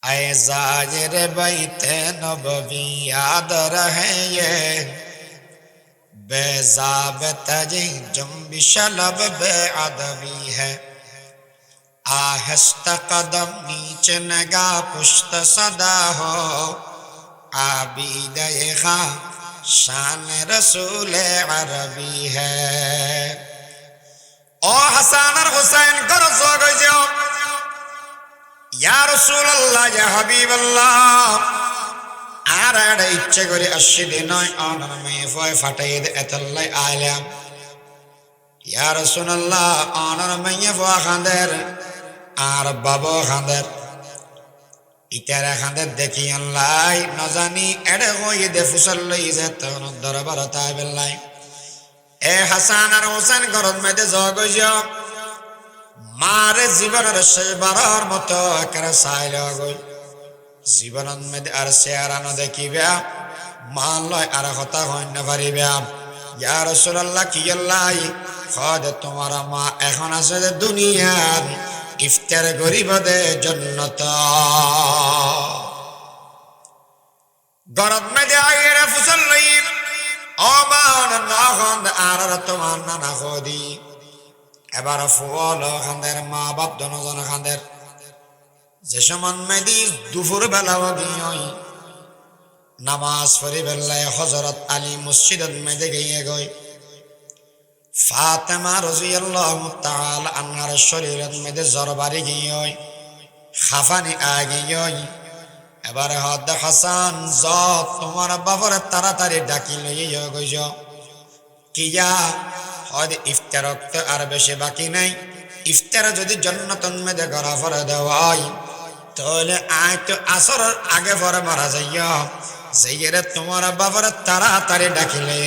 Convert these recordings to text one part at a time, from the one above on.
ऐ ज़ाहिर बैते नबवी याद रहे ये बेज़ाबतजी जुम्बिश लब बेअदबी है। आहस्ता कदम नीचे नगा पुश्त सदा हो आबिद-ए खां शान रसूल अरबी है। ओ हसन और हुसैन करो सोगो जो या रसूल अल्लाह या हबीब अल्लाह আর একটা ইচ্ছে করে আসছি নয় অনর মেয়ে ফয় ফাটাই দে এতলাই আইলাম ইয়া রাসূলুল্লাহ অনর মেয়ে ফয় খাদের আর বাবা খাদের ইতারা খাদের দেখি আল্লাহ ন জানি এড়ে হই দে ফুসল লই যে তন দরবার তাই বেলাই এ হাসান আর হোসেন গরম মেদে জগজ মারে জীবনের শেষবারের মতো করে সাইল গই জীবনত মেদে আর চেহারানো দেখিবা মান লয় আর কথা হইন না পারিবা ইয়া রাসূলুল্লাহ কি আল্লাহ খোদ তোমার মা এখন আছে যে দুনিয়ার ইফতার গরিবদের জান্নাত গরব মেদে আইরা ফুসল লই ও মান না হন আর তোমার নানা খোদি এবার ফুল খানের মা বাপ দনজন খানের যে সমান মেদি দুপুর বেলা গিয়ে নামাজ পড়ি বেলায় হযরত আলী মসজিদের মেদে গিয়ে গই ফাতেমা রাদিয়াল্লাহু তাআলা আনহার শরীরের মেদে জরবারি গিয়ে খাফানি আগিয়ে এবার হদ হাসান যত তোমার বাবার তাড়াতাড়ি ডাকি লইয়া গইজ কিয়া হদ ইফতার আর বেশি বাকি নাই ইফতার যদি জান্নাতুন মেদে গড়া ফরে দেওয়াই তাহলে আয় তো আসরের আগে পরে মারা যাইয়া সেইরে তোমার বাবার তাড়াতাড়ি ডাকিলে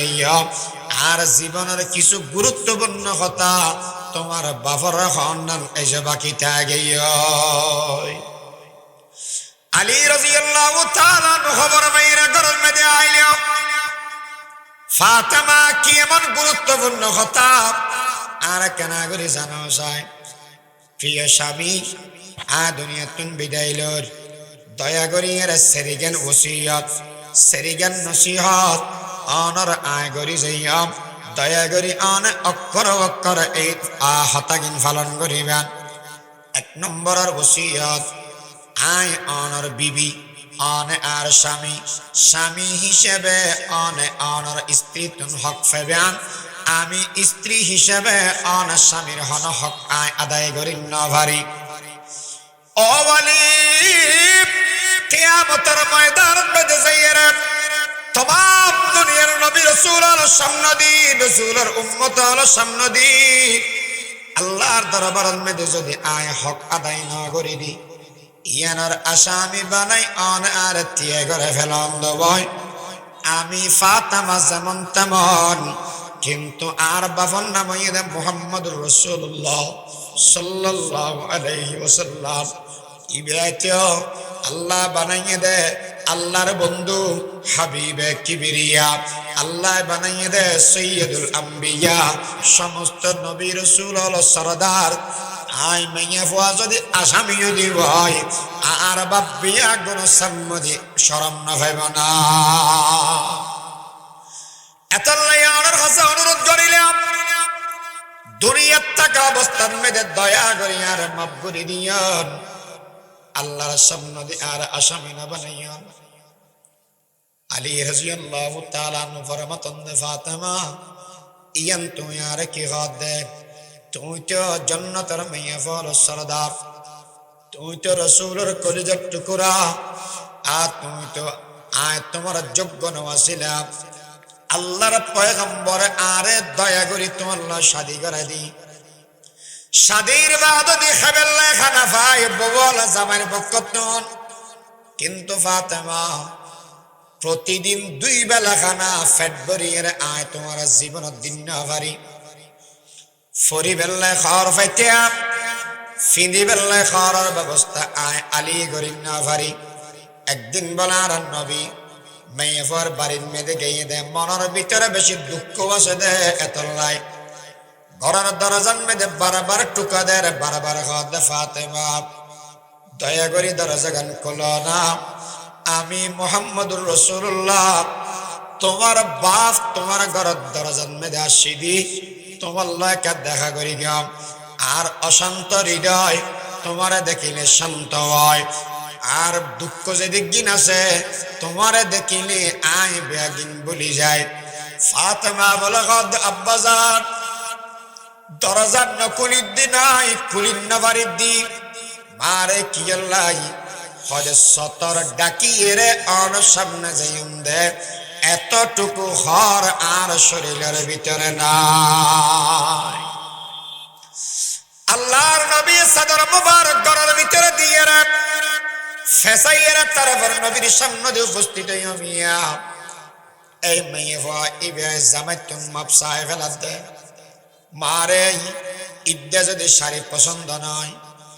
আর জীবনের কিছু গুরুত্বপূর্ণ কথা তোমার বাবার খন্ডন এসে বাকি থাকে আলী রাদিয়াল্লাহু তাআলা খবর মেয়েরা ঘরের মধ্যে আইলো ফাতেমা কি এমন গুরুত্বপূর্ণ কথা আর কেন করে জানো চাই প্রিয় স্বামী আ দুনিয়াতুন বিদাইলর দয়া করি এর সেরিগেন ওসিয়ত সেরিগেন নসিহত অনর আয় করি যাইয়া দয়া করি অন অক্ষর অক্ষর এই হতাগিন পালন করিবেন এক নম্বরের ওসিয়ত আয় অনর বিবি অনে আর স্বামী স্বামী হিসেবে অনে অনর স্ত্রী তুন হক ফেবেন আমি স্ত্রী হিসেবে অন স্বামীর হন হক আয় আদায় করি নভারি ও ওয়ালি কিয়ামতের ময়দান মধ্যে যাইরা तमाम দুনিয়ার নবী রাসূলের সামনে দি রাসূলের উম্মতের সামনে দি আল্লাহর দরবারের মধ্যে যদি আয় হক আদায় না করি দি ইয়ানার আসামি বানাই অন আর তিয়া করে ফেলন দবই আমি ফাতেমা যেমন তেমন কিন্তু আর বাবার নাম হইয়া মুহাম্মদুর রাসূলুল্লাহ সাল্লাল্লাহু আলাইহি ওয়াসাল্লাম ইবাতে আল্লাহ বানাইয়ে দে আল্লাহর বন্ধু হাবিবে কিবরিয়া আল্লাহ বানাইয়ে দে সৈয়দুল আম্বিয়া সমস্ত নবী রাসূলের সরদার আই মাইয়া ফুয়া যদি আসামিও দিব হয় আর বাবিয়া গুণ সম্মতি শরম না ভাইব না এতলাই আমার কাছে অনুরোধ করিলাম দুনিয়ার থাকা অবস্থার মেয়েদের দয়া করি আর মাফ করে দিয়ান আল্লাহর সামনে আর আসামি না বানাইয়ান আলী রাদিয়াল্লাহু তাআলা আনহু ফরমাতেন ফাতেমা ইয়ান তুই আর কি হাত দে তুই তো জান্নাতের মেয়ে ফল সরদার তুই তো রাসূলের কলিজার টুকরা আর তুই তো আয় তোমার যোগ্য নওয়াসিলা আল্লাহর পয়গম্বর আরে দয়া করি তোমার শাদী করে দি শাদীর বাদ দি খাবেল্লা খানা ভাই ববলা জামাইর বকতন কিন্তু ফাতেমা প্রতিদিন দুই বেলা খানা ফেট ভরিয়ে আয় তোমার জীবনের দিন না ভারি ফরি বেল্লা খাওয়ার ফাইতিয়া ফিন্দি বেল্লা খাওয়ার ব্যবস্থা আয় আলী করি না ভারি একদিন বলার নবী মেয়ে ফর বাড়ির মেয়েদে গিয়ে দে মনের ভিতরে বেশি দুঃখ আছে দে এতলাই ঘরের দরজার মেয়েদে বারবার টুকা দে বারবার খাওয়া দে ফাতেমা দয়া করে দরজা গান খোলো না, আমি মুহাম্মদুর রাসূলুল্লাহ তোমার বাপ তোমার ঘরের দরজার মধ্যে আসি দি, তোমার লয়কে দেখা করি গাম। আর অশান্ত হৃদয় তোমারে দেখিলে শান্ত হয়, আর দুঃখ যেদিক দিন আছে তোমারে দেখিলে আই বেগিন বলি যায়। ফাতেমা বলে আব্বাজান দরজার না খুলির দি নাই, খুলির না বাড়ির দি। মারে কি লাই হরে সতর ডাকিয়ে রে অন সামনে যাইম দে, এতটুকু হর আর শরীরের ভিতরে নাই। আল্লাহর নবী সাদর মুবারক ঘরের ভিতরে দিয়ে রে ফেসাইয়ের তারপর নবীর সামনে দিয়ে উপস্থিত হইয়া এই মেয়ে ভয় ইবে জামাইতুন মাপসায় ফেলা দে। মারে ইদ্যা যদি শাড়ি পছন্দ নয়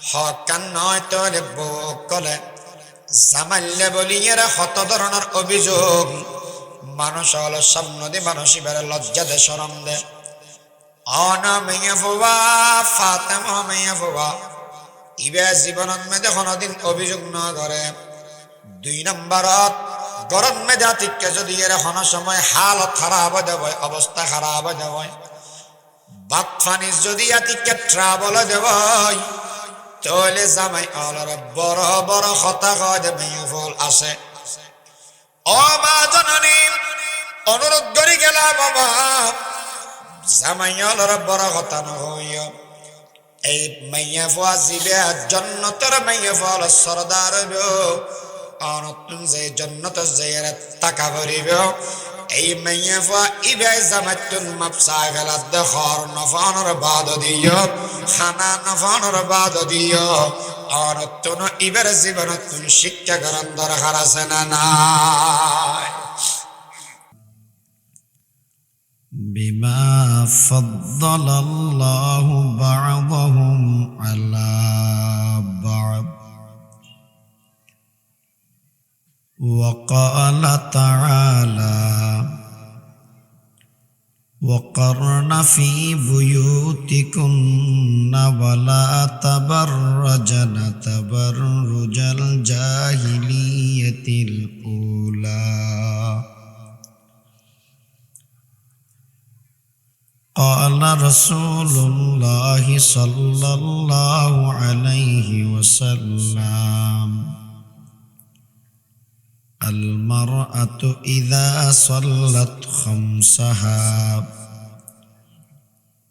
হকান নয় তাহলে বউ কলে জামাইলে বলিয়ে হত ধরনের অভিযোগ মানুষ হলো সামনে দিয়ে মানুষ এবারে লজ্জা দে শরম দে। অনা মেয়ে বাবা ফাতেমা মেয়ে বাবা ইবে জীবনত মেয়েদে কোনোদিন অভিযোগ না করে। 2 নম্বরত গরম মেজাতিকে যদি এর কোনো সময় হালত খারাপ দেব, অবস্থা খারাপ দেব, বাত ফানি যদি আতিকে ট্রাবল দেব, তাহলে জামাই অলর বড় বড় কথা কয় মেয়ে ফল আসে। ও মা জননী অনুরোধ করি গেলাম বাবা জামাই অলর বড় কথা নহইও। এই মাইয়া ফুয়া জিবে জন্নতর মাইয়া ফল সরদার অনতুন যে জন্নত যে টাকা ভরিব। এই মাইয়া ফুয়া ইবে জামাতুন মাপসায় ফেলাত দেখর নফানোর বাদ দিও, খানা নফানোর বাদ দিও। অনতুন ইবের জীবনত তুমি শিক্ষা গ্রহণ দরকার আছে না নাই? بما فضل الله بعضهم على بعض وقال تعالى وقرن في بيوتكن ولا تبرجن تبرج الجاهلية الأولى قال رسول الله صلى الله عليه وسلم المرأة إذا صلت خمسها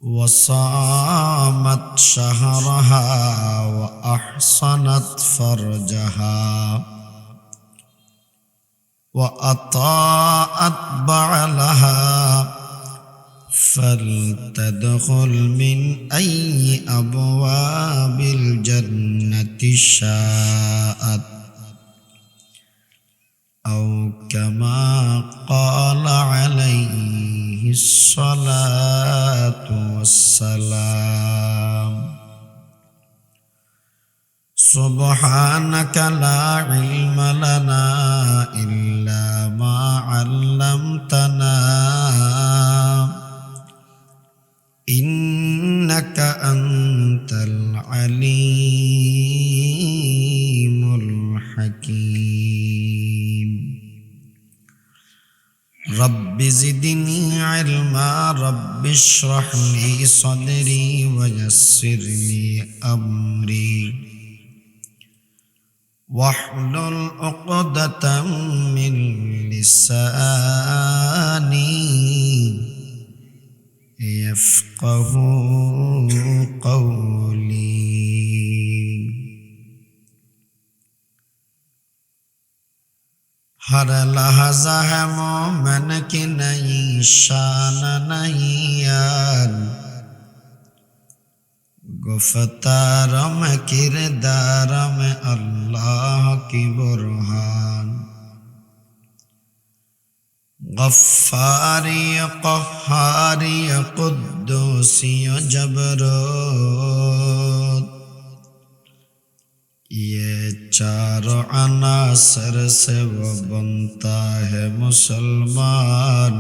وصامت شهرها وأحصنت فرجها وأطاعت بعلها فلتدخل من أي أبواب الجنة شاءت أو كما قال عليه الصلاة والسلام سبحانك لا علم لنا إلا ما علمتنا إنك أنت العليم الحكيم رب زدني علما رب اشرح لي صدري ويسر لي أمري واحلل عقدة من لساني يفقه قولي हर लहज़ा है मोमिन की नई शान नहीं यार गुफ्तार में किरदार में अल्लाह की बुरहान गफ्फारी क़हारी क़ुद्दूसी जबरूत ये चारों अनासर से वो बनता है मुसलमान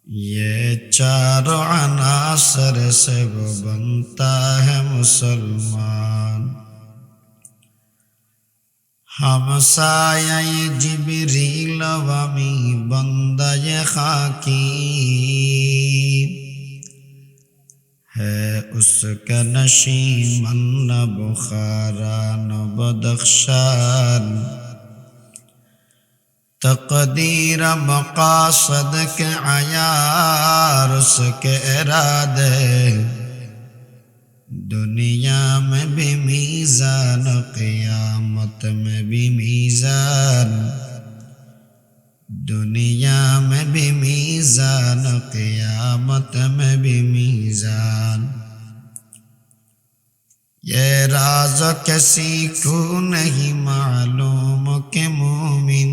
ये चारों अनासर से वो बनता है मुसलमान हमसाये जिब्रील वमी बंदाए खाकी है उसका नशीमन न बुखारा न बदख्शान तकदीर मकासद के आयार उसके इरादे दुनिया में भी मीज़ान क़यामत में भी मीज़ान दुनिया में भी मीज़ान क़यामत में भी मीज़ान ये राज किसी को नहीं मालूम के मोमिन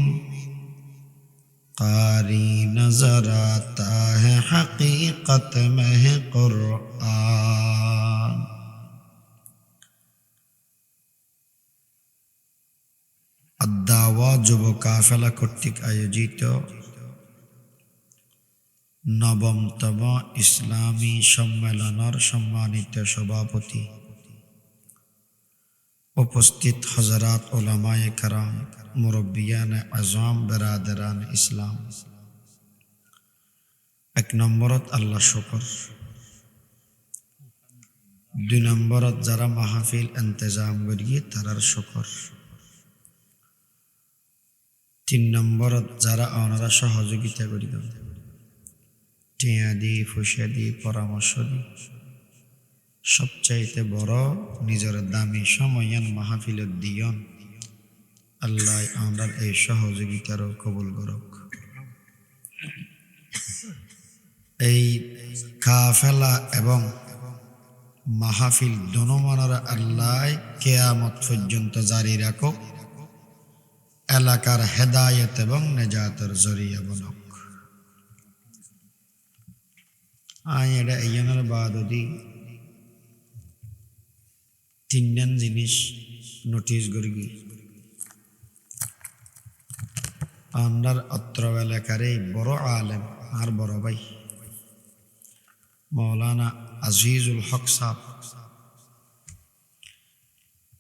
कारी नजर आता है हकीकत में है कुरान। আদ-দাওয়া যুব কাফেলা কর্তৃক আয়োজিত নবমতম ইসলামী সম্মেলনের সম্মানিত সভাপতি, উপস্থিত হযরত উলামায়ে কেরাম, মুরব্বিয়ান আযম, বেরাদারান ইসলাম, এক নম্বরত আল্লাহ শুকর, দুই নম্বরত যারা মাহফিল ইন্তজাম করিয়ে তারার শুকর, তিন নম্বরত যারা ওনারা সহযোগিতা করিল টিয়া দি ফুসিয়া দি পরামর্শ দি, সবচাইতে বড় নিজের দামি সময়ান মাহফিলত দিয়ন আল্লাহ আমরা এই সহযোগিতারও কবুল করুক। এই কাফেলা এবং মাহফিল দোনোমানার আল্লাহ কিয়ামত পর্যন্ত জারি রাখুক, এলাকার হেদায়েত এবং নেজাতের জরিয়া বনক। আয় এটা এইজনের বাদদি তিনজন জিনিস নোটিস করি আন্ডার অত্র এলাকার এই বড় আলেম আর বড় ভাই মৌলানা আজিজুল হক সাহেব,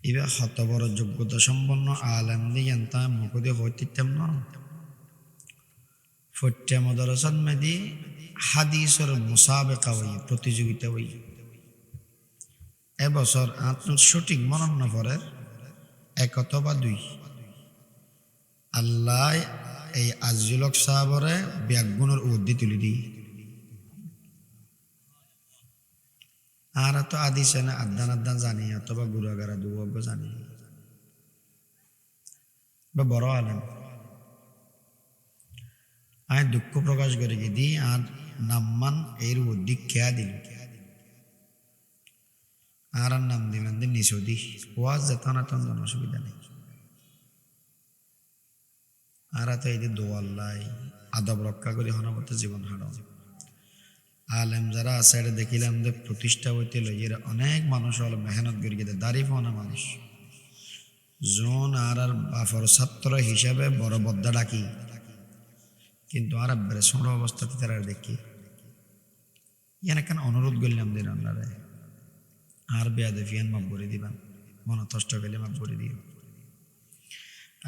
এবার হত বড় যোগ্যতা সম্পন্ন আলেম দিয়ে তা মুখদে হইতাম না ফট্টা মদরসাত মেদি হাদিসের মুসাবেকা হই, প্রতিযোগিতা হই। এবছর আপনার সঠিক মনন না পড়ে এক অথবা দুই আল্লাহ এই আজিজুল হক সাহেবরে ব্যাগুণের উদ্দি তুলি দি আর তো আদিছে না আদান আদান জানি অথবা গুরাগারা দুবজ্ঞ জানি বা বড় আলেম। আয় দুঃখ প্রকাশ করে দি আর নাম্মান এর উদ্দি খেয়া দিল আর নাম দিবেন দিন নিশোদি ওয়াজ যেতাম না তখন অসুবিধা নেই। আর তো এই যে দোয়াল্লাই আদব রক্ষা করে হনবত জীবন হারাও আলেম যারা আছে এটা দেখিলাম যে প্রতিষ্ঠা হইতে লইয়ের অনেক মানুষ হল মেহনত করি গেছে দাঁড়িয়ে পাওয়া মানুষ জন আর বাফর ছাত্র হিসাবে বড় বদ্দা ডাকি, কিন্তু আর বেড়ে ছোট অবস্থাতে তারা দেখি ইয়ান কেন অনুরোধ করলাম দিন আপনারা আর বেয়া দেফিয়ান মাপ করে দিবেন, মনে কষ্ট গেলে মাপ করে দিও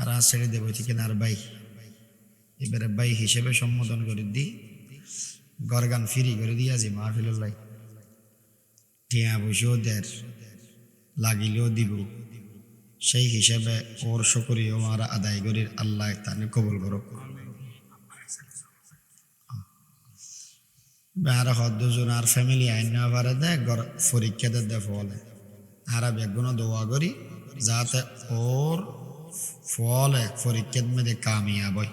আর আর ছেড়ে দেবো ঠিক আর ভাই এবারে ভাই হিসেবে সম্বোধন করে দিই গরগান ফিরি করে দিয়া যে মাহফিল্লাহ টিয়া বসেও দের লাগিলেও দিব, সেই হিসাবে ওর শুকরিয়া আর আদায় করি আল্লাহ তাকে কবুল করুক। আর হদ্দজন আর ফ্যামিলি আইন না পারে দে পরীক্ষা দে ফলে আর বেগুন দোয়া করি যাতে ওর ফলে পরীক্ষার মধ্যে কামিয়াব হয়,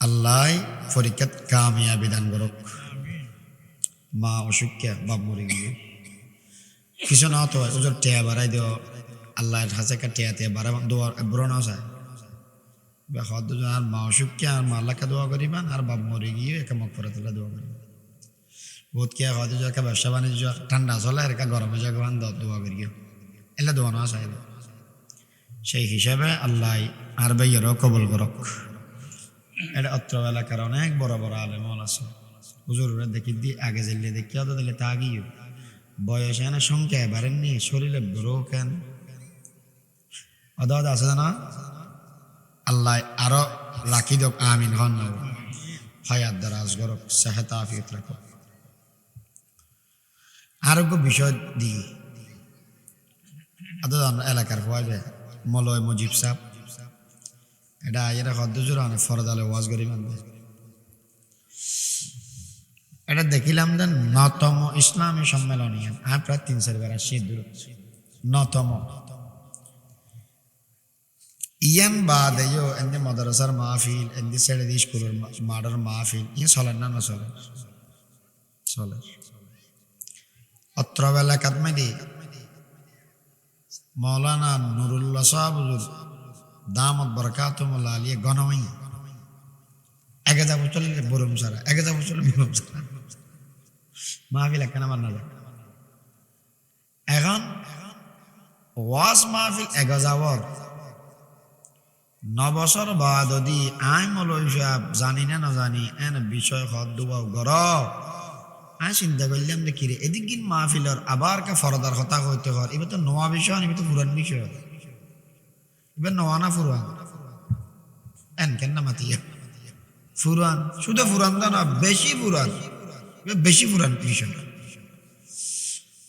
আল্লাহ পরীক্ষাত কামিয়াবি দান করুক। মা অসুখ্যা বাপ মরে গিয়ে কিছু না তো ওজোর টেয়া বাড়াই দিও আল্লাহর হাসে কা টেয়া টেয়া বাড়া দোয়ার ব্রণা চায় হদ্দজন আর মা অসুখ্যা আর মা আল্লাহকে দোয়া করিবান আর বাপ মরে গিয়ে একে মক করে তোলা দোয়া করিবেন। বহুত কে হয়তো একটা ব্যবসা বাণিজ্য ঠান্ডা চলে আর গরমে যাগান দোয়া করিও এলে দোয়া না চাই, সেই হিসাবে আল্লাহ আর ভাইয়েরও কবুল করক। এটা অত্র এলাকার অনেক বড় বড় আলেমল আছে হুজুররা দেখি দিয়ে আগে জেলে দেখি অত দিলে তা গিয়ে বয়স এনে সংখ্যায় বাড়েননি শরীরে বড় কেন অদাদ আছে না আল্লাহ আরো রাখি দোক আমিন হন হায়াত দারাজ গরক সেহত আফিয়ত রাখো আরোগ্য বিষয় দিয়ে আদা এলাকার হওয়া যায় মলয় মুজিব সাহ এটা এরা হদ্দুজুর অনেক ফরদালে ওয়াজ করি মানবে এটা দেখিলাম যে নতম ইসলামী সম্মেলনী আমি প্রায় 3-4 আসছি দূর নতম ইয়ান বাদে এনে মাদ্রাসার মাহফিল এনে ছেড়ে দিয়ে স্কুলের মাঠের মাহফিল ইয়ে চলেন না চলে চলে অত্র এলাকাত মেদি মৌলানা নুরুল্লাহ সাহেব দামত বরকাতুল্লাহ আলিয়া গণমাই 1000 বছর বরুম সারা 1000 বছর বরুম সারা মাহফিল একখানা মান্না যায় এখন ওয়াজ মাহফিল 1000 9 বছর বাদ যদি আই মৌলভী সাহেব জানি না জানি এন বিষয় হদ দুবাও গর আমি চিন্তা করলাম যে কিরে এদিক দিন মাহফিলর আবার কে ফরদার কথা হইতে হয় এবার তো নোয়া বিষয় এবার তো পুরান বিষয় এবার নোয়া না ফুরান এন কেন না মাতিয়া ফুরান শুধু ফুরান না বেশি ফুরান বেশি ফুরান বিষয়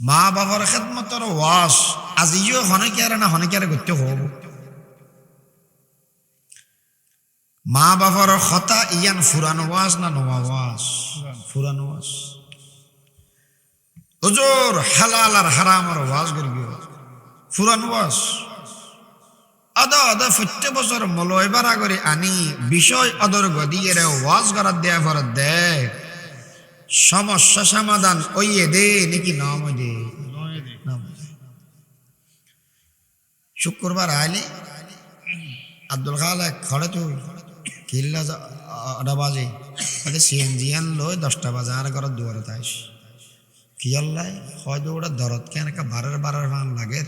মা বাবার খেদমতর ওয়াস আজিও হনেকে না হনেকে করতে হব মা বাবার কথা ইয়ান ফুরান ওয়াজ না নোয়া ওয়াজ ফুরান ওয়াজ হুজুর হালাল আর হারামের ওয়াজ করবি ফুরান ওয়াজ আদা আদা প্রত্যেক বছর মলয়বার করে আনি বিষয় অদর গদিয়ে ওয়াজ করার দেয়া ফরত দে সমস্যা সমাধান ওইয়ে দে নাকি নাম দে শুক্রবার আইলি আব্দুল খালেক খড়ে তুই কিল্লা 8 বাজে সিএনজি লই 10টা বাজে আর ঘর দুয়ারে তাইস কি আল্লাহ হয়তো ওটা দরদ কেন বারের ভান লাগে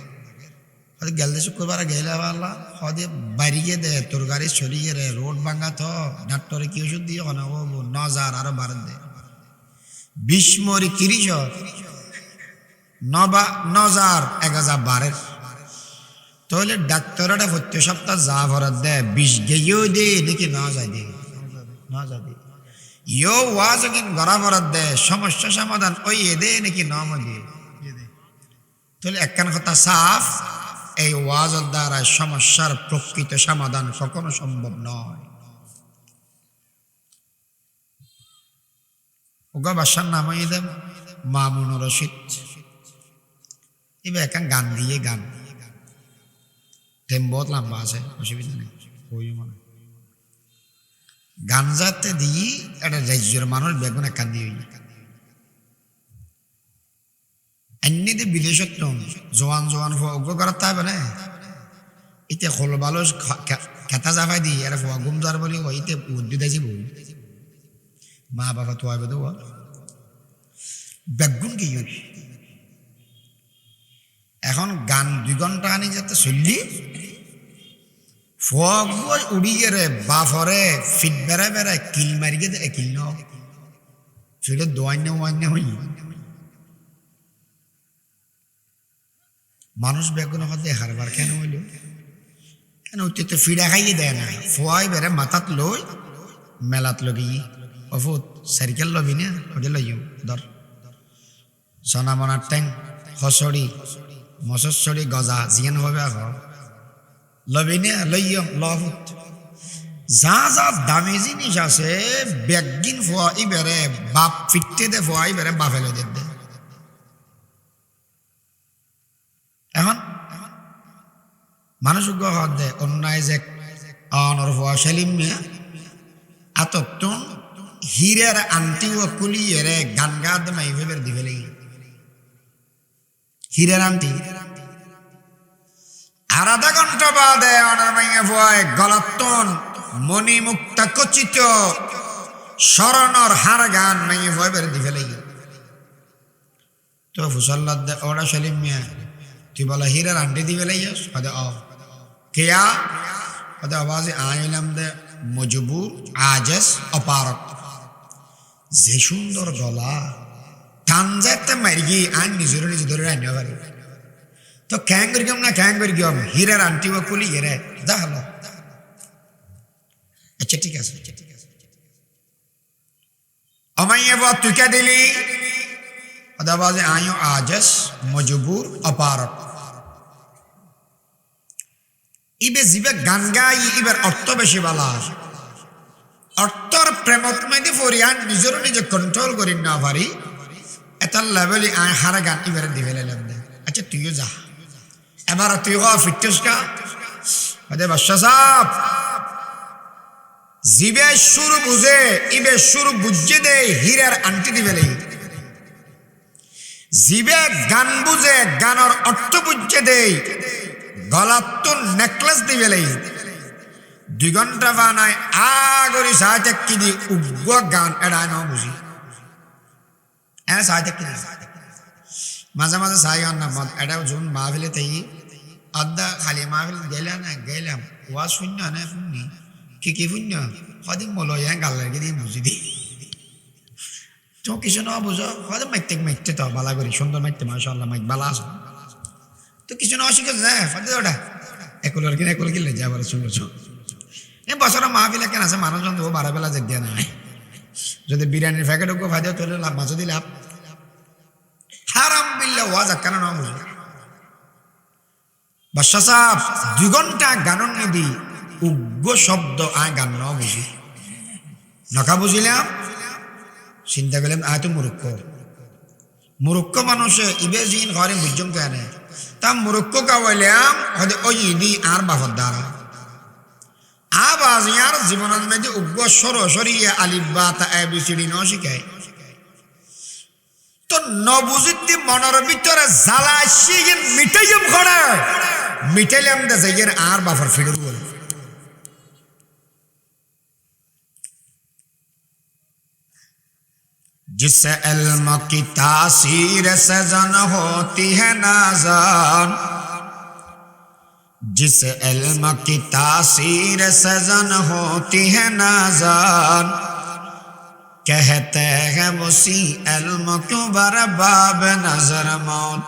হয়তো গেলদে শুক্রবার গেলে আল্লাহ হয়তো বাড়িয়ে দে তোর গাড়ি সরিয়ে রে রোড ভাঙা তো ডাক্তারে কি ওষুধ দিয়ে হনে ও 9000 আরো বাড়ে দে 20 মরি 30 9000 1012 তাহলে ডাক্তারটা প্রত্যেক সপ্তাহ যা ভরত দেয় 20 গেয়েও দে নাকি না যায় দে না যায় দে ইয়ো ওয়াজ কিন গড়া ভরত দেয় সমস্যা সমাধান ওই দে নাকি নাম দে তাহলে একখান কথা সাফ এই ওয়াজের দ্বারা সমস্যার প্রকৃত সমাধান কখনো সম্ভব নয় ওগা বাসার নাম দেব মামুন রশিদ এবার একখান গান দিয়ে গান বহুত লম্বা আছে অসুবিধা নেই ওই মনে গান যাতে দিয়ে একটা রাজ্যের মানুষ বেগুন একখান দিয়ে এমনিতে বিদেশত জোয়ান অজ্ঞ করার তাইবে না ইতে হল ভালো খেতা জাফাই দি এরা ফোয়া গুম যার বলি ইতে উদ্দিত আছে বই মা বাবা তো আইবে তো বেগুন কি এখন গান 2 ঘন্টা আনি যাতে চললি ফোয়া উড়িয়ে রে বাফরে ফিট বেড়ায় কিল মারিয়ে দে কিল ন সেটা দোয়ান্য হই মানুষ বেগুন হতে হারবার কেন হইল কেন ওইতে তো ফিডা খাইয়ে দেয় না ফোয়াই বেড়ে মাথাত লই মেলাত লগি অফুত সাইকেল লবি না ওটা লইও ধর সোনামনার ট্যাং হসড়ি মসড়ি গজা জিয়ান হবে আহ লবি না লইয়ম লফুত যা যা দামি জিনিস আছে বেগিন ফোয়াই বেড়ে বাপ ফিটতে দে ফোয়াই বেড়ে বাফেলে দে এখন মানুষ হাত দেয় অন্যায় যে অনর হওয়া সেলিম মিয়া আতত্তুন হীরের আন্টি ও কুলিয়ে রে গান গাদ মাই ভেবে দিবে হীরের আন্টি আর আধা ঘন্টা বাদে অনার মাইয়া ভয় গলাত্তন মণি মুক্তা কচিত শরণর হার গান মাইয়া ভয় বেড়ে দিবে তো ফুসল্লা ওরা সেলিম মিয়া তুই বলা হীরের আন্টি দিবে লাইস কেয়া আওয়াজে আইলাম দে মজবুর আজেস অপারক যে সুন্দর গলা কান যাতে মারি গিয়ে আইন নিজের নিজে ধরে রান্না পারি তো ক্যাং করি কেম না ক্যাং করি কেম হীরের আন্টি বা কুলি হেরে যা হলো আচ্ছা ঠিক আছে আমায় বা তুই কে দিলি अदाबाजे आयो आजस मजबूर अपारक इबे जिबे गान गाई इबर अर्थ बेशी बाला अर्थर प्रेमत मेदि फरियान निजर निजे कंट्रोल करि ना पारी एता लेवल आय हारा गान इबर दिवेले लमदे अच्छा तुइयो जा एबार तुइयो फिटनेस का अदे बादशाह साहब जिबे शुरू बुझे इबे शुरू बुझे दे हीरार आंटी दिवेले জিবে গান বুঝে গানের অর্থ বুঝে দেই গলাত নেকলেস দিবেলেই 2 ঘন্টা বানায় আগরি সাথে কি দি উগ্র গান এড়া না বুঝি সাথে কি মাঝে মাঝে সাইগান না মত এটাও জুন মাহফিলে তাই আদা খালি মাহফিল গেলাম ওয়া শূন্য না শুনি কি শূন্য কদিন মলয়া গালের কি দি বুঝি দি তো কিছু না বুঝো হয়তো মাইতে তো বালা করি সুন্দর মাইতে মাশাআল্লাহ মাইক বালা আছে তো কিছু না শিখে যায় ফাদে ওটা একলর কিলে যা বলে শুনছ এই বছর মাহফিলে কেন আছে মানুষজন তো 12 বেলা জাগ দিয়া না যদি বিরিয়ানির প্যাকেট কো ফাদে তো লাভ মাছ দিলে হারাম বিল্লাহ ওয়াজ কেন না বুঝো বাদশা সাহেব 2 ঘন্টা গানন নিদি উগ্র শব্দ আয় গান না বুঝি নকা বুঝিলাম চিন্তা করলাম আয় তো মুরুক্ষ মানুষ ইবে জিন ঘরে বুঝুম কেন তা মুরুক্ষ কাওয়াইলাম হয়তো ওই ইদি আর বাফর দ্বারা আবাজ ইয়ার জীবনের মধ্যে উগ্র সরাসরি আলিফ বা তা এবিসিডি ন শিখায় তো নবুজিদ্দি মনের ভিতরে জ্বালা শিখে মিটাইম ঘরে মিটাইলাম দে যাইয়ের আর বাফর ফিরে বলে जिससे इल्म की तासीर से जन होती है नाज़ान जिससे इल्म की तासीर से जन होती है नाज़ान कहते हैं उसी इल्म क्यों बरबाब नजर मौत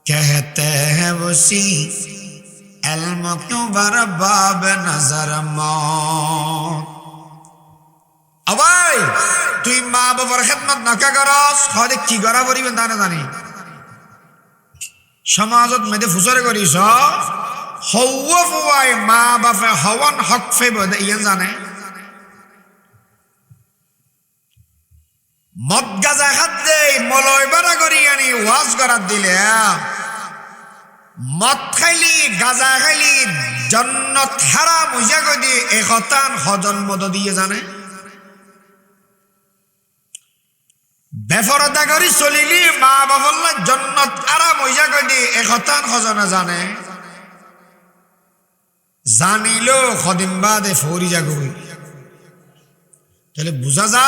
कहते हैं उसी इल्म क्यों बरबाब नजर मौत अबाई তুই মা বাবার খেদমত নকা করস হদে কি করা পরিবেন তা না জানি সমাজত মেদে ফুসরে করিস হওয়া ফুয়াই মা বাপে হওয়ান হক ফেব ইয়ান জানে মদ গাজা খাত দে মলয় বাড়া করি আনি ওয়াজ করার দিলে মদ খাইলি গাজা খাইলি জন্নত হারাম হইয়া কই দি একতান হজন মদ দিয়ে জানে বেফরদা করি চলিলি মা বাবল্লা জন্নত আরাম হইয়া কই দি একতান খজনা জানে জানিলো খদিন বাদে ফৌরি যাগই তাহলে বুঝা যা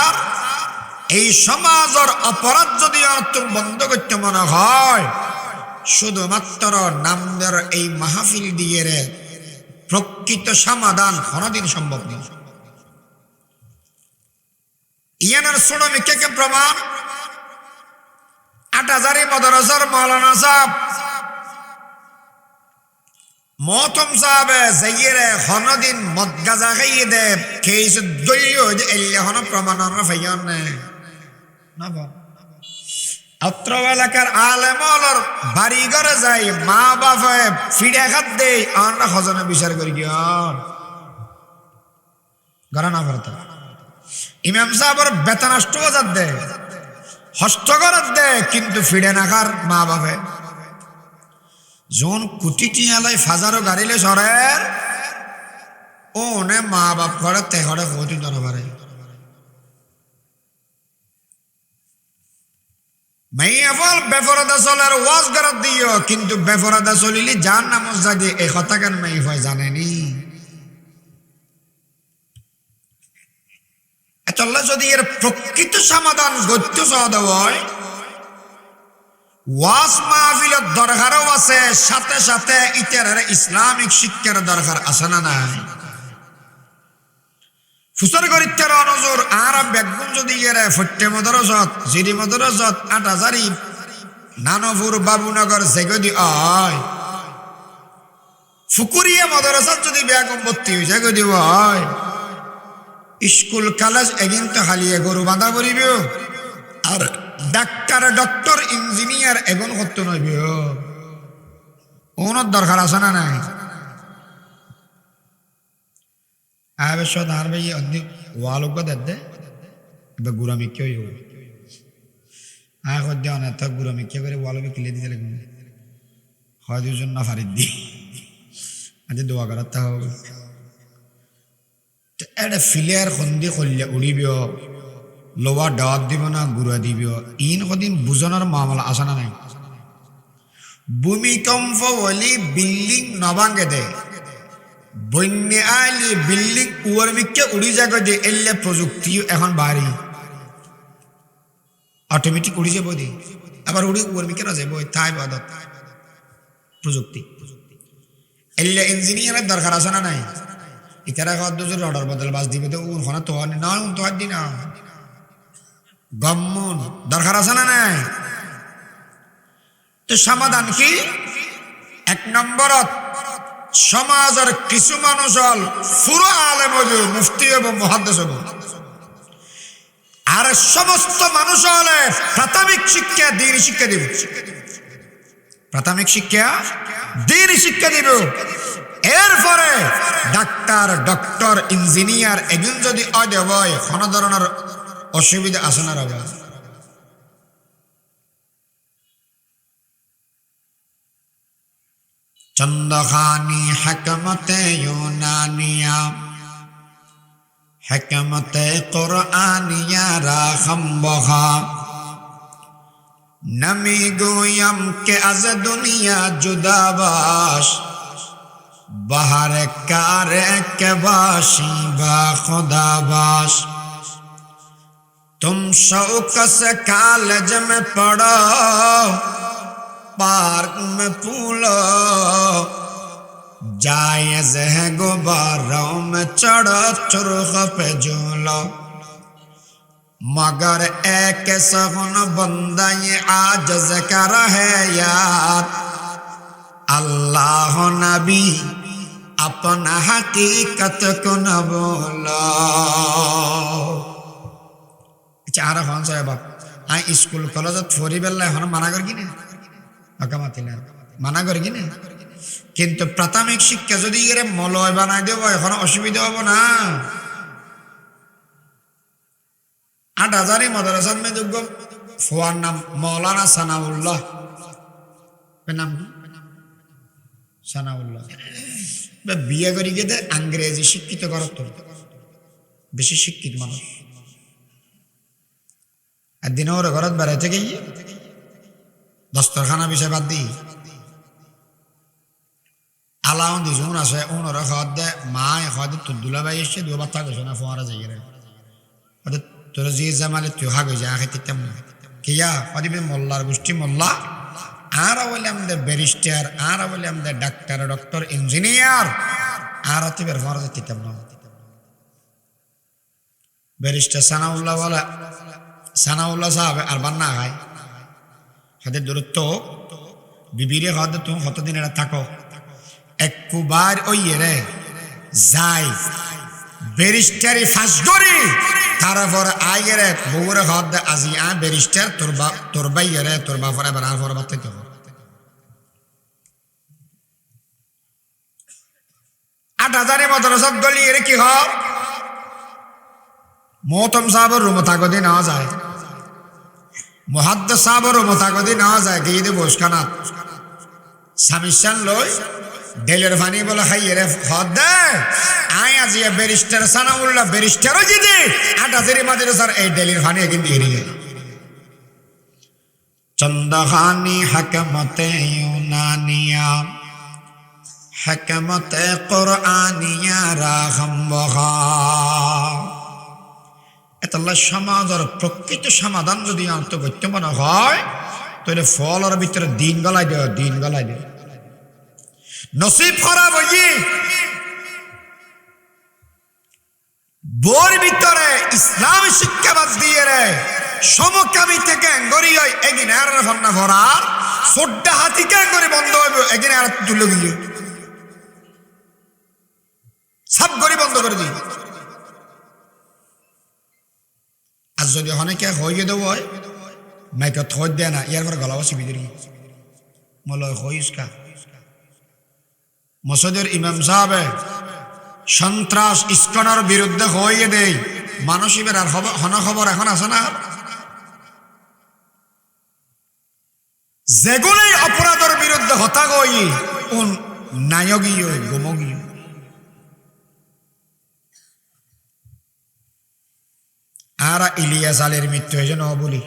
এই সমাজের অপরাধ যদি তুমি বন্ধ করতে মনে হয় শুধুমাত্র নামদের এই মাহফিল দিয়ে প্রকৃত সমাধান কোনদিন সম্ভব নেই ইয়ানার শ্রমিক কে প্রমাণ 8000 মাদ্রাসার মাওলানা সাহেব মহতম সাহেব যাইরে হনদিন মদ গাজা খাইয়ে দে কেস দইও যে এল্লে হন প্রমাণ না ফাইয়ান না বা অত্র এলাকার আলেম ওলর বাড়ি ঘরে যাই মা বাপে ফিডে খাত দে আমরা খজনে বিচার করি গিয়ার গরা না করতে ইমাম সাহেবের বেতন 8000 দে হস্ত করার দে কিন্তু ফিডে না খার মা বাপে জন কুটি টিয়ালাই ফাজারো গাড়িলে সরের ও নে মা বাপ ঘরে তে ঘরে হতি দরবারে মাইয়াফল বেফরদা চলার ওয়াজ করার দিও কিন্তু বেফরদা চলিলি জান নামজ জাগে এই কথা কেন মাইফাই জানেনি এতল্লা যদি এর প্রকৃত সমাধান গত্য সহদ হয় ওয়াজ মাহফিলের দরকারও আছে সাথে সাথে ইতার ইসলামিক শিক্ষার দরকার আছে না নাই ফুসর গরিত্বের অনুজোর আর বেগুন যদি এর ফট্টে মদরজত জিরি মদরজত 8000 নানপুর বাবুনগর সেগদি আয় ফুকুরিয়া মাদ্রাসা যদি বেগম ভর্তি হয়েছে গদি হয় স্কুল কলেজ এগিন তো হালিয়ে গরু বাঁধা করিব আর ডাক্তার ডক্টর ইঞ্জিনিয়ার এগুন করতে নইব ওনার দরকার আছে না নাই আবেশত আর ভাই অন্য ওয়ালোক দে গুরামি কেউ হদ্দে অনেক গুরামি কে করে ওয়ালোকে কিলে দিতে লাগবে হয় দুজন না ফারিদ দি আজ দোয়া করাতে হবে এটা ফিলের সন্ধি করলে উড়িব লোৱা ডাক দিব না গুড়া দিব ইন সদিন বুজনের মামলা আসা না নাই ভূমিকম্প হলি বিল্ডিং নভাঙ্গে দে বন্যা আইলি বিল্ডিং উয়ার মিকে উড়ি যাবে দে এলে প্রযুক্তি এখন বাড়ি অটোমেটিক উড়ি যাব দে আবার উড়ি উয়ার মিকে না যাব তাই বাদত প্রযুক্তি এলে ইঞ্জিনিয়ারের দরকার আছে না নাই ইতারা খাদ্য যে রডার বদল বাস দিবে তো উন হনা তো না উন তো হাত দি না গম্মন দরকার আছে না নাই তো সমাধান কি এক নম্বরত সমাজের কিছু মানুষ হল পুরো আলেম হইল মুফতি এবং মুহাদ্দিস হইল আর সমস্ত মানুষ হলে প্রাথমিক শিক্ষা দ্বীনি শিক্ষা দিব প্রাথমিক শিক্ষা দ্বীনি শিক্ষা দিব এরপরে ডাক্তার ডক্টর ইঞ্জিনিয়ার এগুন যদি অদে হয় কোনো ধরনের অসুবিধা আসে না রবে চন্দখানি হকমতে ইউনানিয়া হকমতে কুরআনিয়া রাখম্বহা নমি গোয়ম কে আজ দুনিয়া জুদাবাস বাহার কারে কে বাসি বা খুদাবাস तुम शौक से कॉलेज में पढ़ो पार्क में फूलो जायज है गुब्बारों में चढ़ो चुरख पे झूलो मगर एक सगुन बंदा ये आजज कर है यार अल्लाह नबी अपना हकीकत को न बोलो চারা হন সাহেব আই স্কুল কলেজত ফরি বেলা এখন মানা করি কিনে মাতিলে মানা করি কিনে কিন্তু প্রাথমিক শিক্ষা যদি এর মলয় বানাই দেব এখন অসুবিধা হবো না 8,000 মাদ্রাসার মে যোগ্য ফোয়ার নাম মৌলানা সানাউল্লাহ নাম কি সানাউল্লাহ বিয়ে করি গিয়ে ইংরেজি শিক্ষিত করত বেশি শিক্ষিত মানুষ একদিন ওর ঘরত বেড়াইতে গিয়ে দস্তরখানা বিষয় বাদ দি আলাউন দিছুন আছে ওনারা খাওয়ার দে মা খাওয়া দে তোর দুলাভাই এসছে দু বার্তা গেছে না ফোয়ারা যাই রে তোর যে জামালে তুই হা গেছে আখে তিতাম না কিয়া দিবে মোল্লার গোষ্ঠী মোল্লা আর বলে আমাদের ব্যারিস্টার আর বলে আমাদের ডাক্তার ডক্টর ইঞ্জিনিয়ার আর তিবের ফোয়ারা যাই তিতাম না ব্যারিস্টার সানাউল্লাহ বলে সানাউল্লাহ সাহেব আর বান্না খায় হাতের দূরত্ব বিবিরে হাতে তুমি কতদিন এটা থাকো একবার ওই রে যাই ব্যারিস্টারি ফাঁস করি তারপর আগে রে বউরে হাত দে আজি আ ব্যারিস্টার তোর বাই রে তোর বাপরে বানার পর বাতে তো 8,000 মাদ্রাসাত গলি এর কি হয় মোহতম সাহেবের রুমে থাকো দিয়ে নেওয়া যায় মুহাদ্দিস সাহেবের রুমে থাকো দিয়ে নেওয়া যায় গিয়ে দিয়ে বসখানাত সামিশান লই ডেলের ফানি বলে খাইয়ে রে হদ দে আয় আজি ব্যারিস্টার সানাউল্লাহ ব্যারিস্টারও যদি 8,000 মাদ্রাসার এই ডেলির ফানি একদিন দিয়ে রে চন্দখানি হকমতে ইউনানিয়া হকমতে কুরআনিয়া রাখম্বহা আল্লাহ সমাজের প্রকৃত সমাধান যদি আন্তর্গত্যমান হয় তাহলে ফলের ভিতরে দিন গলাই দে নসিব খারাপ হই বোর ভিতরে ইসলাম শিক্ষা বাদ দিয়ে রে সমকামী থেকে গড়ি হয় এগিনে আর ফন্না ভরার সোড্ডা হাতি কে করে বন্ধ হইব এগিনে আর তুলে গিয়ে সব গড়ি বন্ধ করে দিই। আর যদি অনেকে হয়ে দেব হয় মাইকে থর দেয় না ইয়ার পর গলা বসে বিদির মলয় হইসকা মসজিদের ইমাম সাহেব সন্ত্রাস ইস্কনের বিরুদ্ধে হয়ে দেয় মানুষ এবার আর হন খবর এখন আছে না যেগুলোই অপরাধের বিরুদ্ধে হতা গই কোন নায়কীয় গোমগীয় আর ইলিয়াস আলীর মৃত্যু হয়েছে ন বলি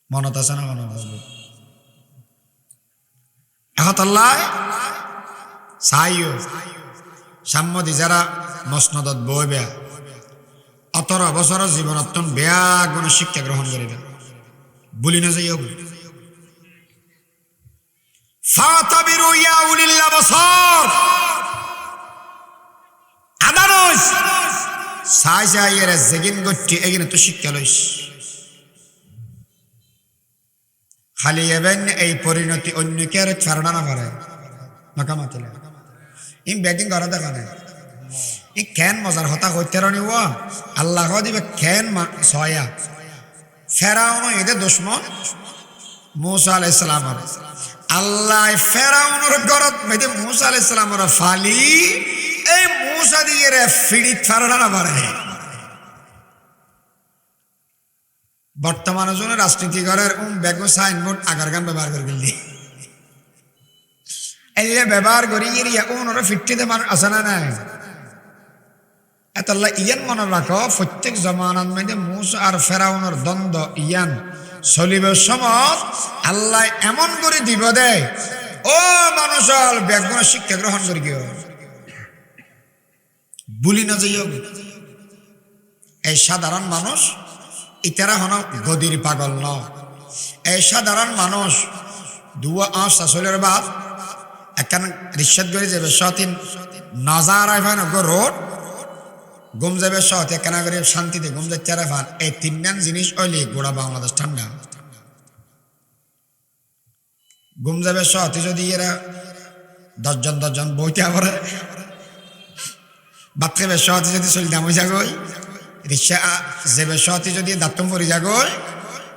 মনত আছে না মনে বলি এহতাল্লাহ সাইও সাম্মদি যারা মসনদত বইবে 18 বছরের জীবনত বেয়া গুণ শিক্ষা গ্রহণ করিবে বলি না যাই ফাতাবিরু ইয়া উলিল আবসার আদারস সাই সাই এর জেগিন গটি এগিনে তো শিক্ষা লইস খালি এবেন এই পরিণতি অন্যকে আর ছাড়না না পারে মাকামাতিলে ইম ব্যাগিং করা দেখা নাই ই কেন মজার হতা হইতে রানি ও আল্লাহ দিবে কেন সয়া ফেরাউন এদের দুশমন মুসা আলাইহিস সালামের আল্লাহ ফেরাউনের গরত মেদে মুসা আলাইহিস সালামের ফালি এই মুসা দিয়ে রে ফিড়ি ছাড়না না পারে বর্তমান জন্য রাজনীতি করার ব্যাগ সাইনবোর্ড আগার গান ব্যবহার করে গেলি এই ব্যবহার করি ওনারা ফিটতে মানুষ আসে না নাই এতল্লা ইয়ান মনে রাখো প্রত্যেক জমানার মধ্যে মুসা আর ফেরাউনের দ্বন্দ্ব ইয়ান চলিবের সময় আল্লাহ এমন করে দিব দেয় ও মানুষ ব্যাগগুলো শিক্ষা গ্রহণ করি কেউ বলি না যাই এই সাধারণ মানুষ ইতারা হন গদির পাগল ন এই সাধারণ মানুষ দুয়া আসলের বাদ একখান রিক্সাত করে যাবে সতিন নজার আইফান রোড গুম যাবে সত একখানা করে শান্তিতে গুম যাচ্ছে আইফান এই তিনটান জিনিস হইলে গোড়া বাংলাদেশ ঠান্ডা গুম যাবে সতি যদি এরা 10 জন বইতে পারে বাচ্চা সতি যদি চলি দাম হয়ে যাগই রিক্সা যাবে সতি যদি দাঁতম পরি যাগই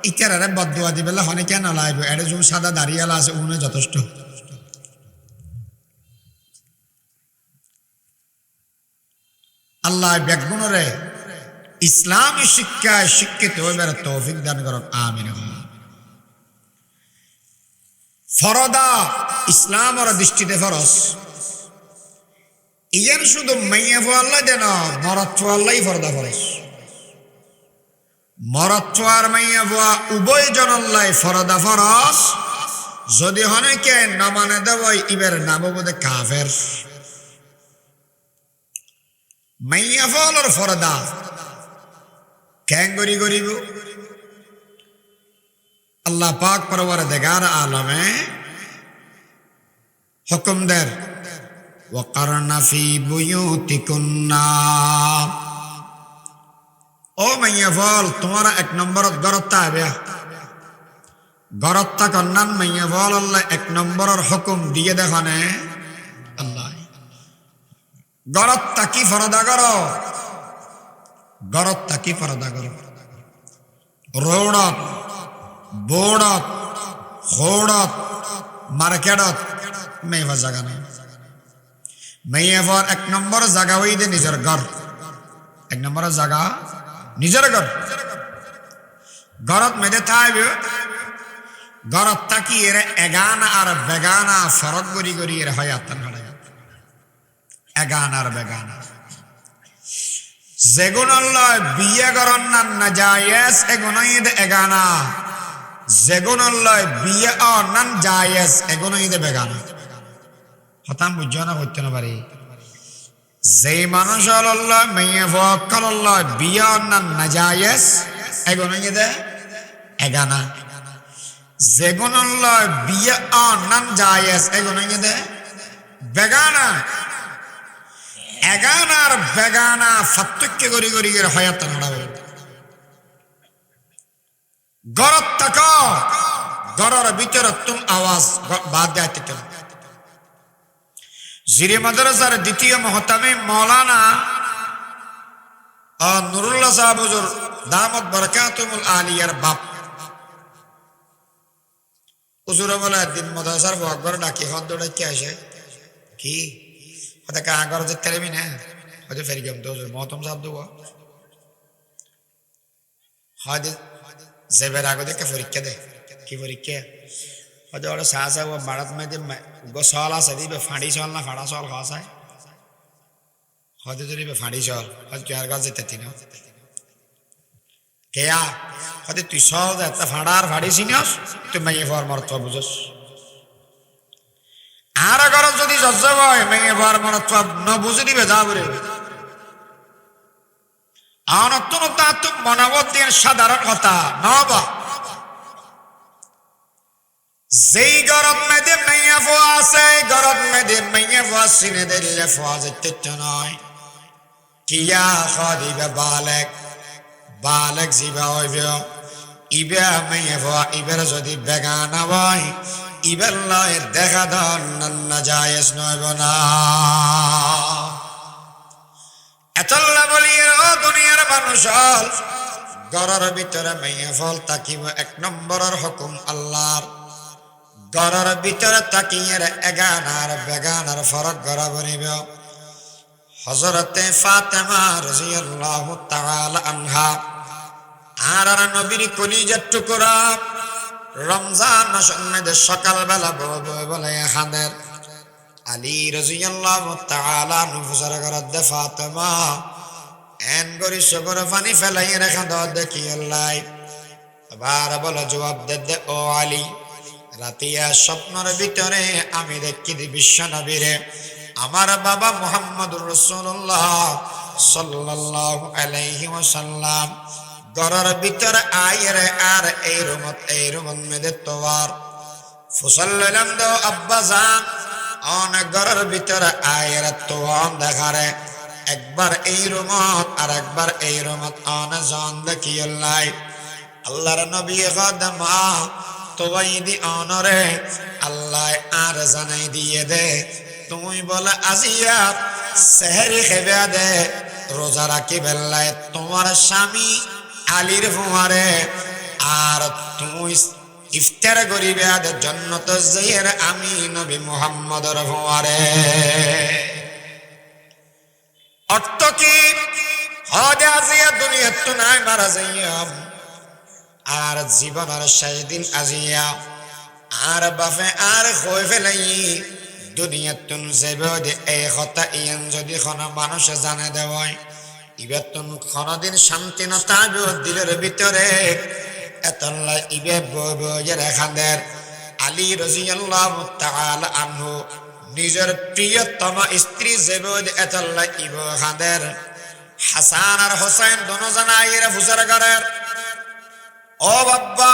ইতারে বদুয়া দিবেলা হনে কেন লাইব এটা যে সাদা দাঁড়িয়ালা আছে উনি যথেষ্ট আল্লাহ ব্যাগুণরে ইসলামী শিক্ষায় শিক্ষিত হইবার তৌফিক দান করুন আমিন ফরদা ইসলামের দৃষ্টিতে ফরজ ইয়ান শুধু মাইয়া আল্লাহ দেন মরত আল্লাহ ফরদা ফরজ মরত আর মাইয়া উভয় জন আল্লাহ ফরদা ফরজ যদি হনেকে না মানে দেব ইবের নাম বোধে কাফের মাইয়া ফলর ফরদা ক্যাঙ্গরি গরিব আল্লাহ পাক পরওয়ার দেগার আলমে হুকুম দের ওয়াকারনা ফি বুয়ুতিকুন্না ও মাইয়া ফল তোমার 1 নম্বরত গরত্তা হবে গরত্তা কন্নান মাইয়া ফল আল্লাহ 1 নম্বরের হুকুম দিয়ে দেখানে আল্লাহ গরত্তা কি ফরদা করো গরত্তা কি ফরদা করো রোডত বোর্ডত হোড়ত মার্কেটত মেয়েফার জায়গা নেই মেয়েফার 1 নম্বর জায়গা হই দে নিজের ঘর 1 নম্বর জায়গা নিজের ঘর ঘরত মেয়েদের থাকবে ঘরত তাকি এর এগানা আর বেগানা ফরক গড়ি গড়ি এর হয় আত্মান এগানার বেগানা যেগুন আল্লাহ বিয়ে করন না জায়েজ এগুনই এগানা যেগুন আল্লাহ বিয়ে অনান জায়েজ এগুনই বেগানা হতাম বুঝছো না করতে না পারি যে মানুষ আল্লাহ মেয়ে ফক্কল আল্লাহ বিয়ে অনান না জায়েজ এগুনই এগানা যেগুন আল্লাহ বিয়ে অনান জায়েজ এগুনই বেগানা এগানার বেগানা ফাত্তক্য গড়ি গড়ি এর হয়াত নাড়াবে গরত থাক গরর ভিতরে তুম আওয়াজ বাদ দেয় কেন জিরে মাদ্রাসার দ্বিতীয় মহতামে মৌলানা নুরুল্লাহ সাহেব হুজুর দামত বরকাতুল আলিয়ার বাপ হুজুর বলে দিন মাদ্রাসার বকবর ডাকি হদ ডাকি আসে কি হতে কা আগর যে তেরেবি না হতে ফেরি গম তো মহতম সাহেব দেবো হয়তো জেবের আগে দেখে পরীক্ষা দে কি পরীক্ষা হয়তো ওরা সাহা সাহেব বাড়াত মেয়েদে সল আছে দিবে ফাঁড়ি সল না ফাড়া সল খাওয়া চায় হয়তো যদি ফাঁড়ি সল হয়তো কেয়ার গাছ যেতে না কেয়া হয়তো তুই সল একটা ফাড়ার ফাড়ি চিনিস তুই মেয়ে ফর মরত্ব বুঝস আর আগর যদি জজ হয় মেয়ে ফর মরত্ব ন বুঝে দিবে যা বলে আনত্তনতা তুম মনোবতের সাধারণ কথা নবা যেই গরম মেয়েদের মেয়ে ফোয়া আছে গরম মেয়েদের মেয়ে ফোয়া সিনে দিলে ফোয়া যেতে নয় কিয়া খাদিবে বালেক বালেক জিবা হইবে ইবে মেয়ে ফোয়া ইবের যদি বেগানা হয় ইবের লয় দেখা ধন না জায়েজ নইব না এতল্লা বলি ও দুনিয়ার মানুষ গরর ভিতরে মেয়ে ফল তাকিব এক নম্বরের হুকুম আল্লাহর গরর ভিতরে তাকিয়ে এগানার বেগানার ফরক গড়া বনিব হযরতে ফাতেমা রাদিয়াল্লাহু তাআলা আনহা আর নবীর কলিজার টুকরা রমজান মাসের মধ্যে সকালবেলা বলে হাদের আলী রাদিয়াল্লাহু তাআলা নুফুসার গরদ ফাতেমা এন গরি সগর পানি ফেলাই রেখা দাও দেখি আল্লাহ আবার বলে জবাব দে ও আলী রাতিয়া স্বপ্নের ভিতরে আমি দেখি বিশ্ব নবীরে আমার বাবা মুহাম্মদুর রাসূলুল্লাহ সাল্লাল্লাহু আলাইহি ওয়াসাল্লাম গরর ভিতরে আইরে আর এই রুমত মেদে তোয়ার ফুসাল্লাম দো আব্বা জান অন গরর ভিতরে আয়ের তো দেখারে একবার এই রুমত আর একবার এই রুমত অন জান দেখিয়াল্লাই আল্লাহর নবী খাদমা তোয়াইদি অনরে আল্লাহ আর জানাই দিয়ে দে তুমি বলে আজিয়া সেহরি খেবে দে রোজা রাখি বেল্লাই তোমার স্বামী আলীর ফুয়ারে আর তুমি ইফতার করিবে আদের জন্নত যাইয়ের আমি নবী মুহাম্মদর ফুয়ারে অর্থ কি হদে আজিয়া দুনিয়া তো নাই মারা যাইয়া আর জীবনের শেষ দিন আজিয়া আর বাফে আর হয়ে ফেলাই দুনিয়া তুন যাবে এই কথা ইয়ান যদি কোনো মানুষ জানে দেওয়ায় ইবে তুন কোনদিন শান্তি না থাকবে দিলের ভিতরে এতল্লা ইবে বয়ে রেখাদের আলী রাদিয়াল্লাহু তাআলা আনহু নিজের প্রিয়তম স্ত্রী জেবদ এতল্লা ইবে খাদের হাসান আর হোসেন দুজন আইরে ফুসার করেন ও বাবা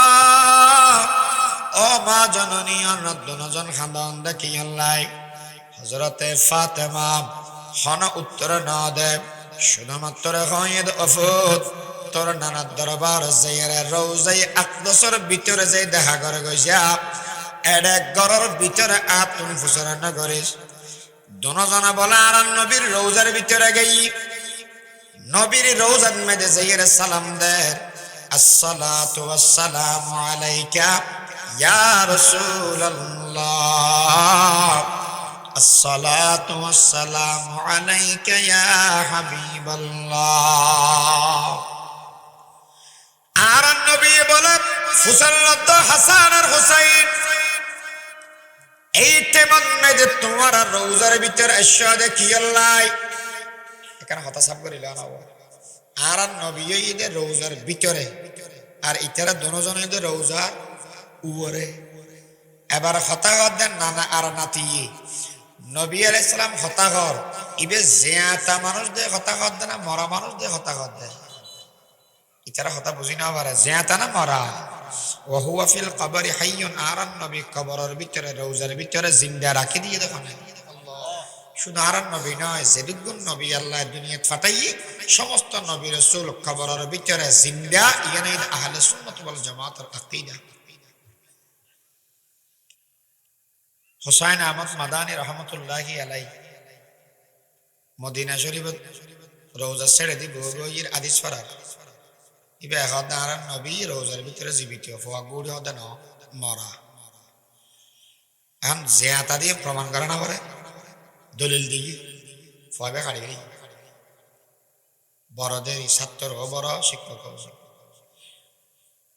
ও মা জননী অন্য দুজন খানদান দেখি আল্লাহ হযরতে ফাতেমা হন উত্তর না দে শুধুমাত্র হয়দ অফুত তোর নানার দরবার যাইরে রওজায়ে আকদাসের ভিতরে যাই দেখা করে গইয়া এডে ঘরের ভিতরে আতুন ফুসরা না করিস দুজনে বলে আর নবীর রওজার ভিতরে গই নবীর রওজার মধ্যে যাইরে সালাম দে আসসালাতু ওয়াসসালামু আলাইকা ইয়া রাসূলুল্লাহ আসসালাতু ওয়াসসালামু আলাইকা ইয়া হাবিবাল্লাহ আর নবী বলে ফুসাল্লাত হাসান আর হুসাইন এই তেমন যে তোমার রওজার ভিতরে এসে দেখি আল্লাহ এখানে হতা সাব করিল না আর নবী ঈদের রওজার ভিতরে আর ইতারা দুজন ঈদের রওজার উপরে এবার হতাগর দেন নানা আর নাতি নবী আলাইহিস সালাম হতাগর ইবে জিয়াতা মানুষ দে হতাগর দেন না মরা মানুষ দে হতাগর দে ইতারা হতা বুঝি না পারে জিয়াতা না মরা ওয়া হুয়া ফিল কবরি হাইয়ুন আর নবী কবরের ভিতরে রওজার ভিতরে জিন্দা রাখি দিয়ে দেখো না শুধু আর নবী নয়, যেদুগুন নবী আল্লাহ দুনিয়াত ফাটাই সমস্ত নবী রাসূল খবরের ভিতরে জিন্দা ইয়ানি আহলে সুন্নাত ওয়াল জামাতের আকীদা। হুসাইন আহমদ মাদানী রহমতুল্লাহি আলাইহি মদিনা শরীফত রওজা ছেড়ে দি বইয়ের হাদিস পড়ার ইবে হদ আর নবী রওজার ভিতরে জীবিত ফোয়া গুড়ি হদ ন মরা এখন জিয়াতা দিয়ে প্রমাণ করে না পারে দলিল দিই ফবে কাড়ি গেলি বড়দের ছাত্র ও বড় শিক্ষক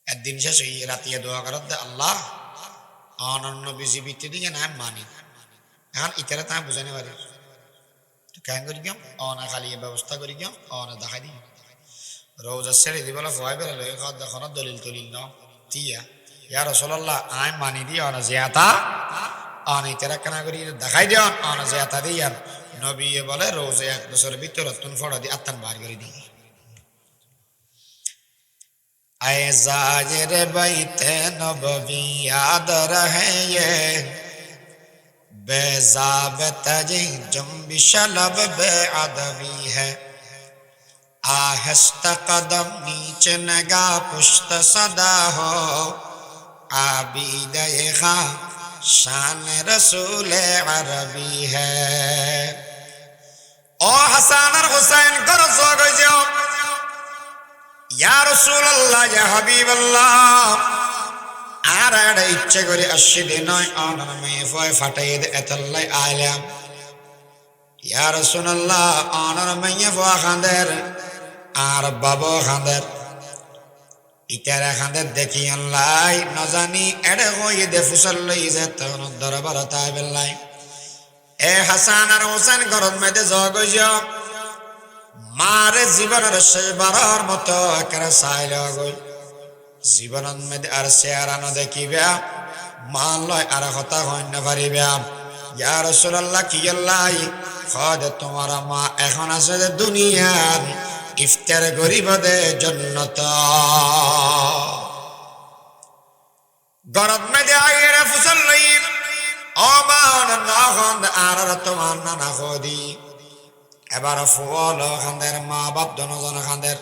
একদিন শেষ হয়ে রাতিয়ে দোয়া করার দে আল্লাহ অনন্য জীবিত দিয়ে না মানি এখন ইতারা তা বুঝাতে পারি কেন করি গিয়াম অনা খালি ব্যবস্থা করি গিয়াম অনা দেখাই দিই রোজা ছেড়ে দি বলে ফয় বেলা লই খাওয়া দেখো না দলিল টলিল ন তিয়া ইয়া রাসূলুল্লাহ আই মানি দি অনা জিয়াতা অনা ইতারা কেন করি দেখাই দিও অনা জিয়াতা দিয়ান নবী বলে রোজা এক বছরের ভিতরে তুন ফড়া দি আত্মান বার করে দিই আয়ে জাজির বাইতে নববী याद रहे ये बेज़ाबित जुम्बिश लब बेअदबी है आहिस्ता कदम नीचे नगाह पुश्त सदा हो आबिद खा शान रसूल अरबी है ओ हसन और हुसैन कर सो गए ইয়া রাসূলুল্লাহ ইয়া হাবিবাল্লাহ আর এটা ইচ্ছে করে আসছি দে নয় অনার মেয়ে ফয় ফাটাই দে এতলাই আইলাম ইয়া রাসূলুল্লাহ অনার মেয়ে ফয় খান্দের আর বাবা খান্দের ইতারা খান্দের দেখি আল্লাহ ন জানি এড়ে হয়ে দে ফুসল্লাই যে তখন দরবার তাই বেলাই এ হাসান আর হোসেন গরম মেদে জগজ মারে জীবনের শেষবারের মতো একেবারে সাইল গই জীবনের মধ্যে আর চেহারানো দেখিবে মান লয় আর কথা হইন না পারিবে ইয়া রাসূলুল্লাহ কি আল্লাহ খোদ তোমার মা এখন আছে যে দুনিয়ার ইফতার গরিবদে জান্নাত গরব মধ্যে আইরে ফুসল্লাই ও মান না হন আর তোমার না খোদি এবার ফুল খান্দের মা বাপ দনজন খান্দের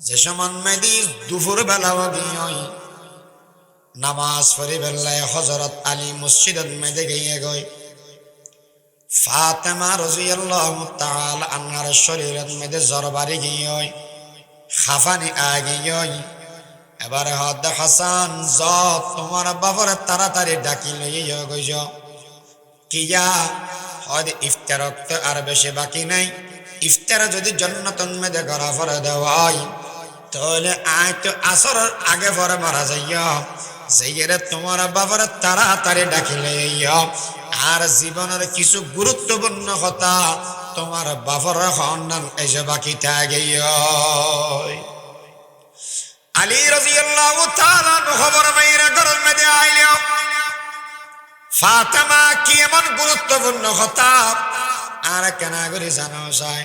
যে সমান মেদি দুপুর বেলা গিয়ে নামাজ পড়ি বেলায় হযরত আলী মসজিদত মেদে গিয়ে গই ফাতেমা রাদিয়াল্লাহু তাআলা আনহার শরীরত মেদে জরবারি গিয়ে খাফানি আগিয়ে এবার হদ হাসান যত তোমার বাবার তাড়াতাড়ি ডাকি লইয়া গইছ কিয়া হয়তো ইফতার তো আর বেশি বাকি নাই ইফতার যদি জান্নাতুন মেদে গড়া ফরে দেওয়াই তাহলে আয় তো আসরের আগে পরে মারা যাইয়া সেইরে তোমার বাবার তাড়াতাড়ি ডাকিলে আর জীবনের কিছু গুরুত্বপূর্ণ কথা তোমার বাবার সন্ধান এসে বাকি থাকে আলী রাদিয়াল্লাহু তাআলা খবর মেয়েরা ঘরের মধ্যে আইলো ফাতেমা কি এমন গুরুত্বপূর্ণ কথা আর কেন করে জানো চাই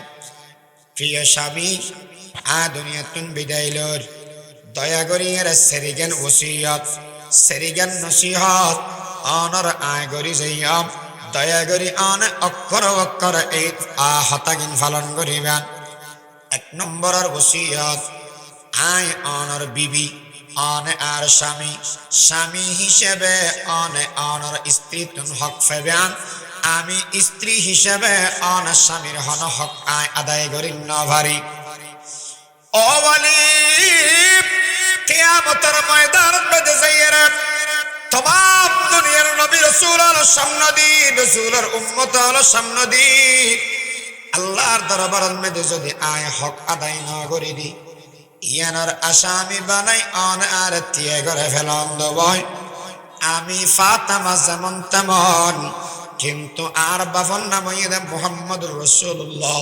প্রিয় স্বামী আ দুনিয়াতুন বিদায় লর দয়া করি এর সেরিগেন ওসিয়ত সেরিগেন নসিহত অনর আয় করি যাইয়াম দয়া করি অন অক্ষর অক্ষর এই হতাগিন পালন করিবেন এক নম্বরের ওসিয়ত আয় অনর বিবি অনে আর স্বামী স্বামী হিসেবে অনে অনর স্ত্রী তুন হক ফেবেন আমি স্ত্রী হিসেবে অন স্বামীর হন হক আয় আদায় করি নভারি ও ওয়ালি কিয়ামতের ময়দান মধ্যে যাইরা तमाम দুনিয়ার নবী রাসূলের সামনে দিন রাসূলের উম্মতের সামনে দিন আল্লাহর দরবারের মধ্যে যদি আয় হক আদায় না করি দি ইয়ানার আসামি বানাই অন আর তিয়া করে ফেলন দেবই আমি ফাতেমা যেমন তেমন কিন্তু আর বাবার নাম হইয়া মুহাম্মদুর রাসূলুল্লাহ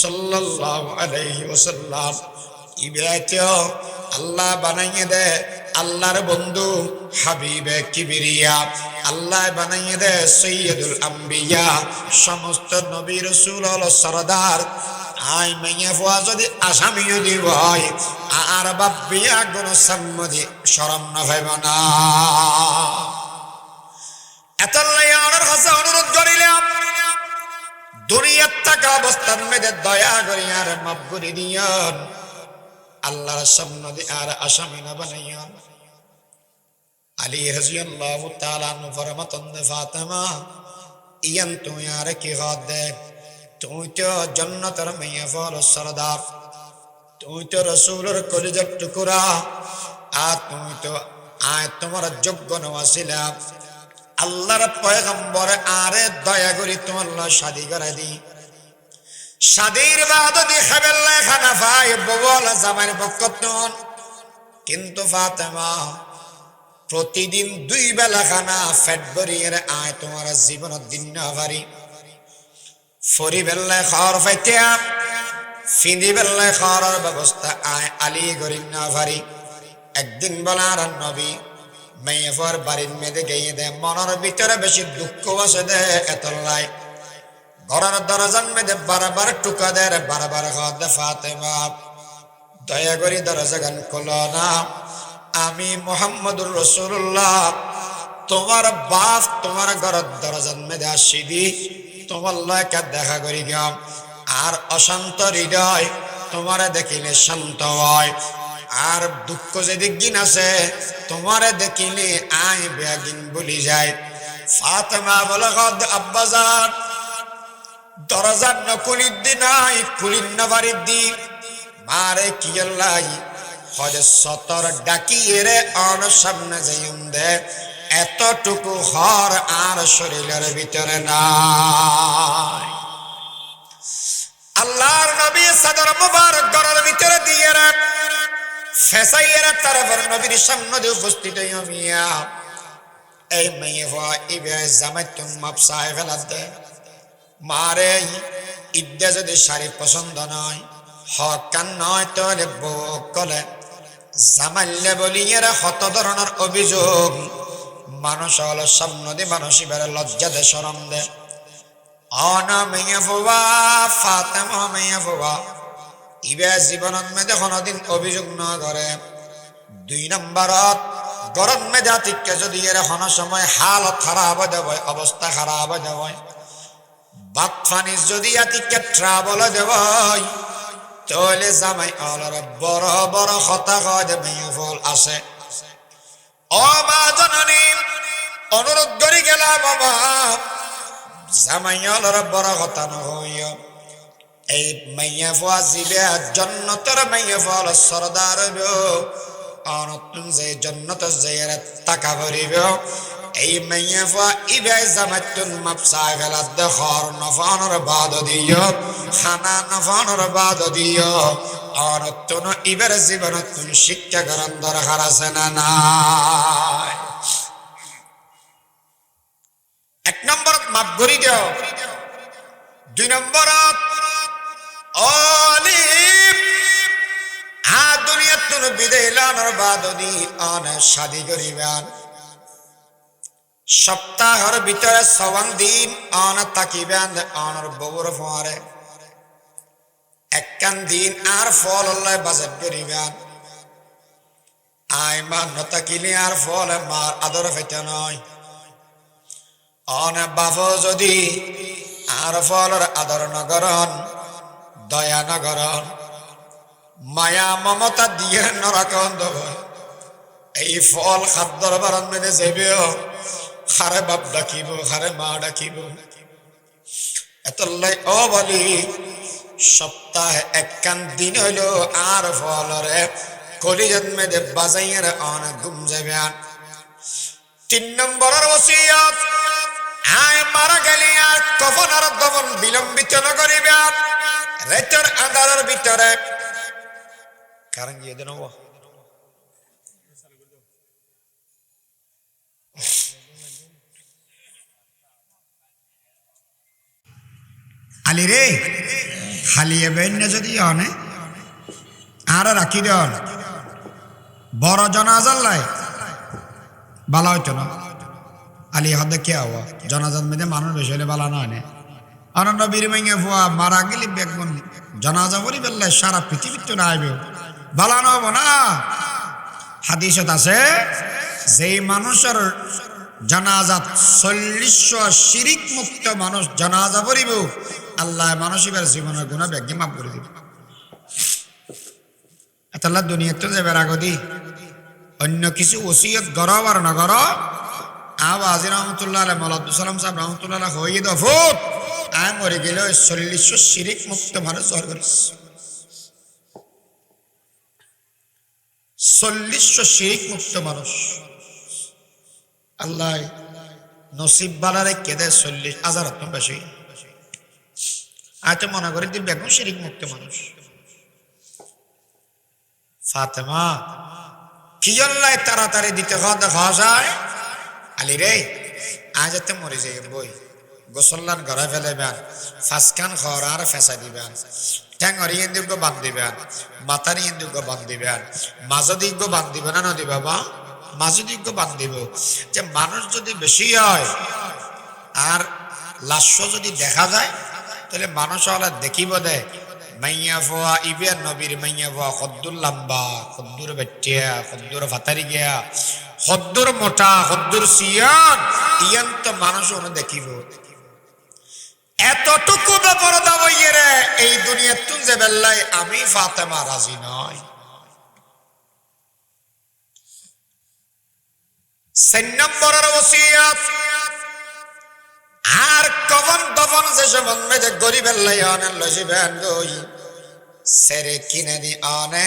সাল্লাল্লাহু আলাইহি ওয়াসাল্লাম ইবাতে আল্লাহ বানাইয়ে দে আল্লাহর বন্ধু হাবিবে কিবরিয়া আল্লাহ বানাইয়ে দে সৈয়দুল আম্বিয়া সমস্ত নবী রাসূলের সরদার আই মেয়ে ফুয়া যদি আসামিও দিব আর বাপিয়া কোন সম্মতি শরম না ভাইব না এত লাইয়ার কাছে অনুরোধ করিলাম দুনিয়ার থাকা অবস্থার মেয়েদে দয়া করি আর মাফ করে দিয়ন, আল্লাহর সামনে দিয়ে আর আসামি না বানাইয়ন। আলী রাদিয়াল্লাহু তাআলা আনহু ফরমাতেন, ফাতেমা ইয়ান তুই আর কি হাত দে, তুই তো জান্নাতের মেয়ে ফল সরদার, তুই তো রাসূলের কলিজার টুকরা, আর তুই তো তোমার যোগ্য নওয়াসিলা, আল্লাহর পয়গম্বর আরে দয়া করি তোমার শাদি করে দি। শাদির বাদ দি খাবেল্লা খানা ভাই ববল জামাইর বকতন, কিন্তু ফাতেমা প্রতিদিন 2 বেলা খানা ফেট ভরিয়ে তোমার জীবনের দিন না ভারি, ফরি বেল্লায় খাওয়ার ফাইতিয়া ফিঁদি বেল্লায় খাওয়ার ব্যবস্থা আলী করিন না ভারি। একদিন বলার নবী মেয়ে ফর বাড়ির মেয়েদে গিয়ে দে, মনের ভিতরে বেশি দুঃখ আছে দে এতলাই, ঘরের দরজার মেয়েদে বারবার টুকা দে, বারবার খাওয়া দে, ফাতেমা দয়া করি দরজা গান খোলো না, আমি মুহাম্মদুর রাসূলুল্লাহ তোমার বাপ তোমার ঘরের দরজার মেয়েদে আসি দি, তোমার লয়কে দেখা করি গাম, আর অশান্ত হৃদয় তোমারে দেখিলে শান্ত হয়, আর দুঃখ যেদিক দিন আছে তোমারে দেখিলে আই বেগিন বলি যায়। ফাতেমা বলে, আব্বাজান দরজার ন কুলির দি নাই, কুলির না বাড়ির দি, মারে কি লাই হজ সতর ডাকিয়ে রে অন সামনে যাইম দে, এতটুকু হর আর শরীরের ভিতরে নাই। আল্লাহর নবী সাদর মুবারক ঘরের ভিতরে দিয়ে রে ফেসাইয়ের তারপর নবীর সামনে দিয়ে উপস্থিত হইয়া এই মেয়ে ভয় ইবে জামাইতুন মাপসায় ফেলা দে, মারে ইদ্যা যদি শাড়ি পছন্দ নয় হকান নয় তাহলে বউ কলে জামাইলে বলিয়ে হত ধরনের অভিযোগ মানুষ হলো সামনে দিয়ে মানুষ এবারে লজ্জা দে শরম দে। অনা মেয়ে ফুবা ফাতেমা মেয়ে ফুবা ইবে জীবনত মেয়েদে কোনোদিন অভিযোগ না করে। 2 নম্বরত গরম মেজাতিকে যদি এর কোনো সময় হালত খারাপ দেব, অবস্থা খারাপ দেব, বাত ফানি যদি আতিকে ট্রাবল দেব, তাহলে জামাই অলর বড় বড় কথা কয় দে মেয়ে ফল আসে। ও মা জননী অনুরোধ করি গেলাম বাবা, জামাই অলর বড় কথা নহইও, এই মাইয়া ফুয়া জিবে জন্নতর মাইয়া ফল সরদার অনতুন যে জন্নত যে টাকা ভরিব, এই মাইয়া ফুয়া ইবে জামাতুন মাপসায় ফেলাত দেখর নফানোর বাদ দিও, খানা নফানোর বাদ দিও, অনতুন ইবের জীবনতুন শিক্ষা গ্রহণ দরকার আছে না নাই। 1 নম্বর মাপ করি দিও। 2 নম্বরত অলিপ দুনিয়ার তুন বিদায় লানোর বাদী অন শাদি করিবেন, সপ্তাহের ভিতরে 6 দিন অন তাকিবেন অনর বউর ফোয়ারে, 1 দিন আর ফল বাজেট করিবেন। আই মা নতাকিলে আর ফল মার আদর হইতে নয়, অন বাপ যদি আর ফলর আদর নগরণ দয়া নগরণ মায়া মমতা দিয়ে নরাকন দেব, এই ফল খাদ্যর বারণ মেনে যাবেও, খারে বাপ ডাকিব খারে মা ডাকিব। এতলাই ও বলি সপ্তাহে 1 দিন হইল আর ফলরে কলি জন্মে দে বাজাইয়ের অন ঘুম যাবেন। 3 নম্বরের ওসিয়ত, আয় মারা গেলে আর কফন আর দফন বিলম্বিত ন করিবেন, রাতের আঁধারের ভিতরে কারণ গিয়ে দেন আলি রে খালিয়ে বেন যদি অনে আর রাখি দেন বড় জনাজার লাই বালা হইতো না। আলি হদে কে হওয়া জনাজার মেয়েদের মানুষ বেশি হলে বালা নয় না। অনন্য বীর মেঙে ফুয়া মারা গেলি বেগুন জনাজা বলি বেললে সারা পৃথিবীর তো না আইবে বালা নব না। হাদিসত আছে যেই মানুষের জানাজাত 40 শিরিক মুক্ত মানুষ জানাজা পড়িব, আল্লাহ মানুষের জীবনের গুণা ব্যাগি মাফ করে দিবে এতাল্লা দুনিয়া তো যাবে আগদি অন্য কিছু ওসিয়ত গড় আর না গড় আজি রহমতুল্লাহ আলাই মৌলাদুল সালাম সাহেব রহমতুল্লাহ হয়ে দফুত আয় মরে গেল 40 শিরিক মুক্ত মানুষ জোর করিস 40 শিরিক মুক্ত মানুষ আল্লাহ নসিব বালারে কেদে 40,000 বেশি আয়তো মনে করি দিন বেগুন শিরিক মুক্ত মানুষ ফাতেমা কি আল্লাহ তাড়াতাড়ি দিতে দেখা যায় আলী রে আজ এতে মরে যাই বই গোসল্লান ঘরে ফেলেবেন ফাঁসখান খর আর ফেঁসা দিবেন ঠ্যাঙর ইন্দুগ্য বান্ধ দিবেন মাথার ইন্দুগ্য বান্ধ দিবেন মাজদিগ্য বান্ধ দিবে না নদী বাবা মাজদিগ্য বান্ধ দিব যে মানুষ যদি বেশি হয় আর লাস্য যদি দেখা যায় তাহলে মানুষ হলে দেখিব দে মাইয়া ফোয়া ইবের নবীর মাইয়া ফোয়া খদ্দুর লম্বা খদ্দুর বেটিয়া খদ্দুর ফাতারি গিয়া খদ্দুর মোটা খদ্দুর সিয়ান ইয়ান তো মানুষ ওনে দেখিব এতটুকু বেপরদা বইয়ে রে এই দুনিয়া তুন যে বেল্লাই আমি ফাতেমা রাজি নয় 4 নম্বরের ওসিয়ত আর কফন দফন যে সব মেয়েদের গরিবের লাই অনেক লইবেন গই সেরে কিনে দি অনে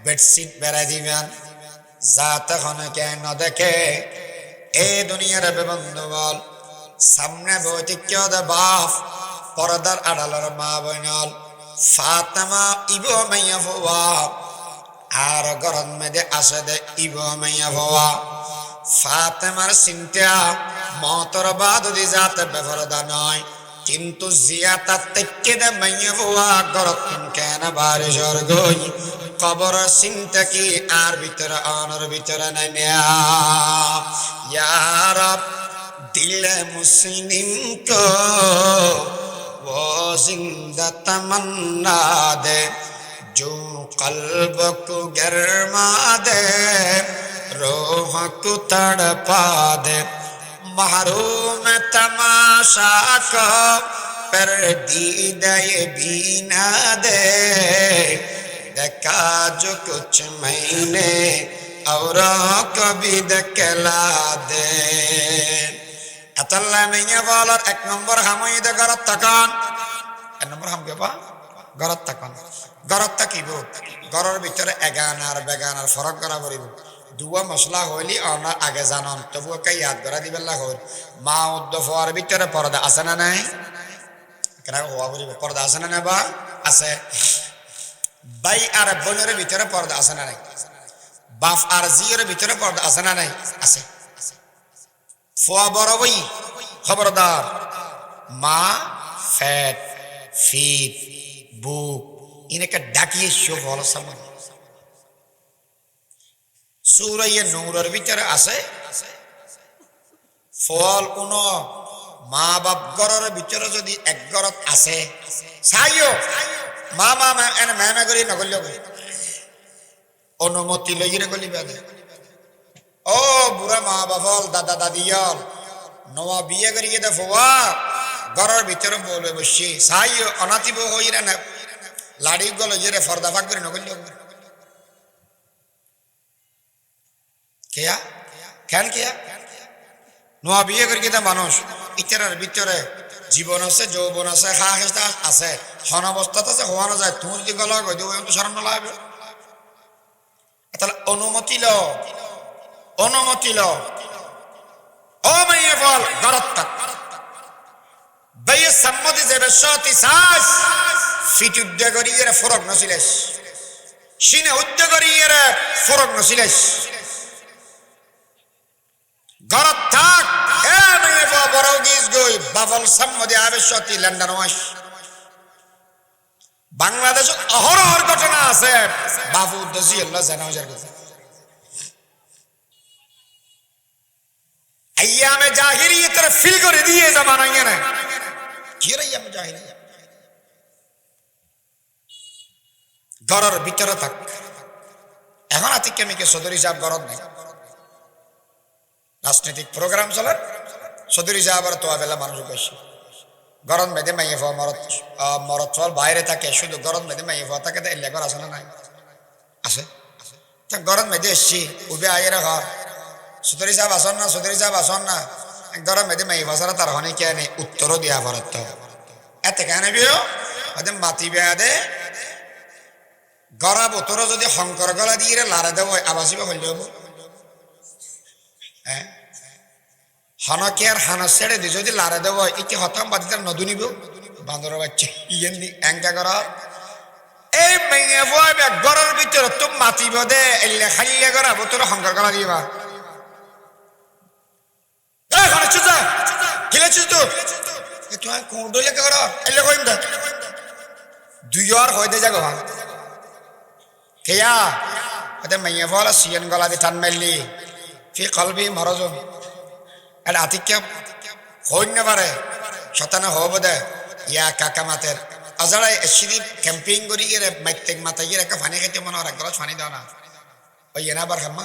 বেডশিট বেড়াই দিবেন যা তখন কেন দেখে এই দুনিয়ার বেবন্ধু বল সামনে বইতে কেউ দে বাপ পরদার আড়ালের মা বইনল ফাতেমা ইবো মাইয়া হওয়া আর গরম মেদে আসে দে ইবো মাইয়া হওয়া ফাতেমার চিন্তা মতর বাদ দি যাতে বেফরদা নয় কিন্তু জিয়াতা তেকে দে মাইয়া হওয়া গরত কেন বারিশর গই কবর চিন্তা কি আর ভিতরে অনর ভিতরে নাই ইয়া রব दिल मुस्लिम को वो जिंदा तमन्ना दे जो कल्ब को गरमा दे रोह को तड़पा दे महरूम तमाशा को पर दीदा ये बीना दे देखा जो कुछ मैंने और कभी दिखला दे আতাল্লাহ মেয়ে বলার 1 নম্বর হামই দে গরত তাকান 1 নম্বর হাম কে বা গরত তাকান গরত তাকিব গরর ভিতরে এগানার বেগানার ফরক করা পড়িব দুয়া মশলা হইলি অনা আগে জানন তবু কে ইয়াদ করা দিবেল্লা হল মা উদ্দ ফর ভিতরে পর্দা আছে না নাই কেন হওয়া পড়িব পর্দা আছে না বা আছে ভাই আর বোনের ভিতরে পর্দা আছে না নাই বাপ আর জিয়ের ভিতরে পর্দা আছে না নাই আছে ফোয়া বড় বই খবরদার মা ফ্যাট ফিট বুক ইনকে ডাকিয়ে শো বলো সামনে সূরা নূরের ভিতরে আছে ফল কোন মা বাপ ঘরের ভিতরে যদি এক ঘরত আছে চাইও মা মা এনে মেমে করি নগল্য অনুমতি লইরে গলিবা দে ও বুড়া মা বাপল দাদা দাদিয়াল নয়া বিয়ে করিয়ে দে ফোয়া ঘরের ভিতরে বলবে বসি সাই অনাতিব হইরে না লাড়ি গল ইয়ে ফর্দা ফাঁক করে নগল্য কেয়া কেন কেয়া নয়া বিয়ে করিয়ে দে মানুষ ইতার ভিতরে জীবন আছে যৌবন আছে খা খেস্তা আছে হন অবস্থাতে আছে হওয়ানো যায় তুমি যদি গলা কই দিও তো শরম না লাগবে তাহলে অনুমতি ল অনুমতি ল ও মাইয়ে বল গরত্তা বাইয়ে সম্মতি যে বেশতি সাস ফিট উদ্যোগরি এর ফরক নছিলেস সিনে উদ্যোগরি এর ফরক নছিলেস গরত্তা এ মাইয়ে বল বড় গিস গই বাবল সম্মতি আবেশতি লন্ডন ওয়াশ বাংলাদেশ অহরহর ঘটনা আছে বাবু দজি আল্লাহ জানাজার কথা আইয়ামে জাহিলিয়তের ফিল করে দিয়ে জামানা ইয়ে কি রে আইয়ামে জাহিলিয়ত ঘরের ভিতরে থাক এখন আতিকেমিকে সদরি সাহেব গরত নাই রাজনৈতিক প্রোগ্রাম চলে সদরি সাহেবের তো আবেলা মানুষ বেশি গরম বেঁধে মাইয়ে ফোয়া মরত ফল বাইরে থাকে, শুধু গরম বেঁধে মাইয়ে ফোয়া থাকে, তো এলে ঘর আসে না নাই? আছে। গরম বেঁধে এসছি উবে আইয়ের ঘর সুতরি সাহেব আসন না, সুতরি সাহেব আসন না, গরম বেঁধে মাইয়ে ফসারা তার হনে কে নেই উত্তরও দিয়া ফরত এতে কেন বিও ওদের মাতি বেয়া দে গড়া বোতরও যদি শঙ্কর গলা দিয়ে লারে দেব আবাসিব হইল হ্যাঁ হনকে আর হানা ছেড়ে দি যদি লারে দেব ইতি হতাম বাদিতার নদু নিব বান্দর বাচ্চা ইয়েন দি এঙ্কা করা এই মেয়ে বয় গড়ার ভিতরে তুমি মাতিব দে এলে খাইলে গড়া বোতর শঙ্কর গলা দিবা খেলেছিস তো তোমার কোন ডলে কর এলে কইম দে দুই আর হয় দে যাগো ভাঙ কেয়া ওদের মেয়ে বলা সিয়ান গলা দিয়ে টান মারলি ফি কলবি মরজন এটা আতিক্য হইন না পারে শতানা হব দে ইয়া কাকা মাতের আজারাই এসিদি ক্যাম্পিং করি গিয়ে মাইতেক মাথায় গিয়ে একটা পানি খাইতে মনে হয় এক গ্লাস পানি দাও না ওই এনা বার খাম্মা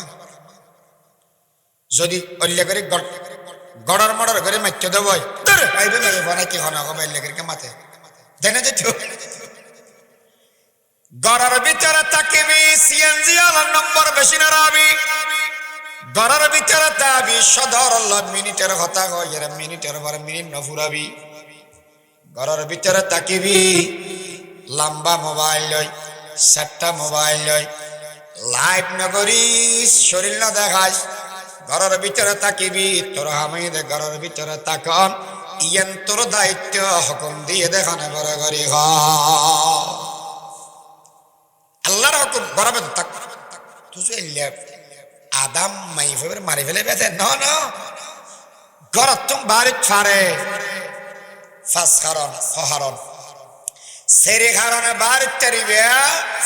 যদি অল্লে করে গড়ার মড়ার করে মাইতে দেব পাইবে মেয়ে বনা কি হনা হবে অল্লে করে মাথে জেনে যেত গড়ার ভিতরে তাকিবি সিএনজি আলার নম্বর বেশি না রাবি গড়ার ভিতরে তাবি সদর মিনিটের কথা হয় এরা মিনিটের পর মিনিট নফুরাবি গড়ার ভিতরে তাকিবি লম্বা মোবাইল লই সেটটা মোবাইল লই লাইভ নগরিস শরীর না দেখাস ঘরের ভিতরে তাকিবি তোর হামিদে ঘরের ভিতরে তাকন ইয়ান তোর দায়িত্ব হুকুম দিয়ে দেখানে বড় করি হ আল্লাহর হুকুম গরবে তাক তুই এলে আদাম মাই ফের মারি ফেলে বেতে না না ঘর তুমি বাড়ি ছাড়ে ফাস কারণ হহারণ সেরি কারণে বাড়ি তেরিবে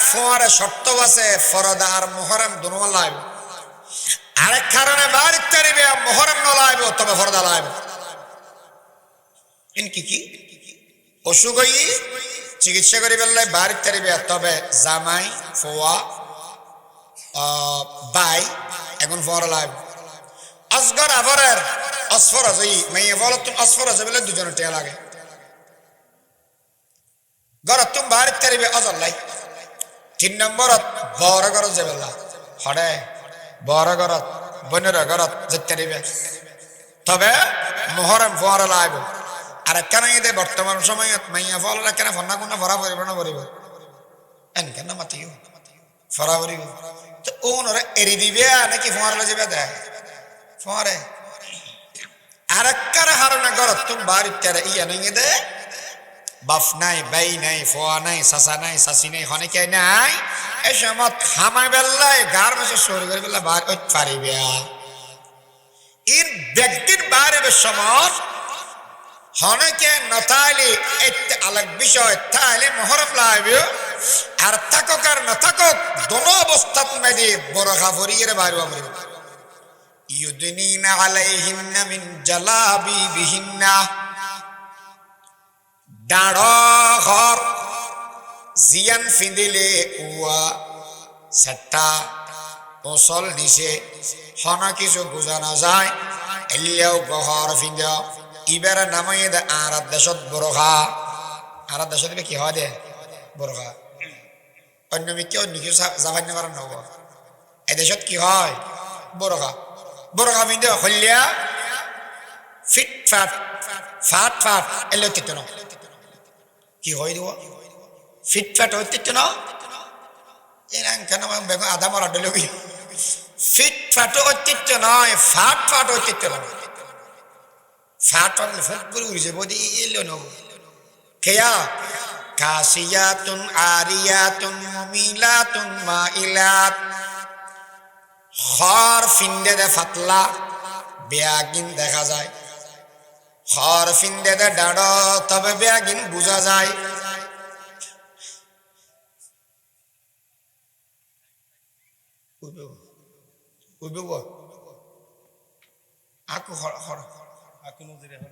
ফোয়ারে শর্ত আছে ফরদা আর মুহররম দুনো লাইব আরেক কারণে বাড়ি তেরিবে মুহররম ন লাইব তবে ফরদা লাইব ইনকি কি অসুখ হই চিকিৎসা করি বেলায় বাড়ি তেরিবে তবে জামাই ফোয়া বাই এখন ফোয়ারা লাইব আসগর আবরের অসফরজ এই মেয়ে বলো তুমি অসফরজ বলে দুজনের টেয়া লাগে গরত তুমি বাড়ি তেরিবে অজল্লাই 3 নম্বরত বড় গরজ যাবেলা হরে বড় গরত বনের গরত যেতে দিবে তবে মুহররম ফোয়ারা লাইব আর কেন এদের বর্তমান সময়ত মাইয়া ফলরা কেন ফন্না কোনা ফরা পরিব না পরিব এন কেন মাতিও ফরা পরিব তো ওনরা এরি দিবে নাকি ফোয়ারা যাবে দেয় ফোয়ারে আর কার হারনা গরত তুমি বাড়ি তেরে ইয়া নইয়ে দে বাপ নাই বাই নাই ফোয়া নাই সাসা নাই সাসি নাই হনেকে নাই এই সময় খামাই বেল্লায় গার মাসে সরি করে বেলা বার ওই পারিবে ইন ব্যক্তির বাইরে সময় হনেকে নতাইলি একটা আলাগ বিষয় তাইলে মুহররম লাইবে আর থাকক আর না থাকক দোনো অবস্থাত মেদি বরখা ফরিয়ে বাইরে আমরে ইউদনিনা আলাইহিন্না মিন জালাবিবিহিন্না ডাড় ঘর জিয়ান ফিন্দিলে উয়া সেটা ওসল নিচে হনা কিছু বোঝানো যায় এলিয়াও গহর ফিন্দ ইবেরা নামাই দে আর দেশত বরখা আর দেশত কি হয় দে বরখা অন্য মিকে অন্য কিছু জাভান্য করার নব এ দেশত কি হয় বরখা বরখা ফিন্দ হলিয়া ফিট ফাট ফাট ফাট এলে তিত না কি হয় দিব ফিট ফাট হইতে না এরা কেন বেগুন আধা মারা ডলে ফিট ফাট হইতে নয় ফাট ফাট হইতে না ফাট ফাট ফুট করে উড়ছে বদি এলো না কেয়া কাসিয়াতুন আরিয়াতুন মুমিলাতুন মাইলাত খর ফিন্দে দে ফাতলা বেয়াগিন দেখা যায় খর ফিন্দে দে ডাড় তবে বেয়াগিন বুঝা যায়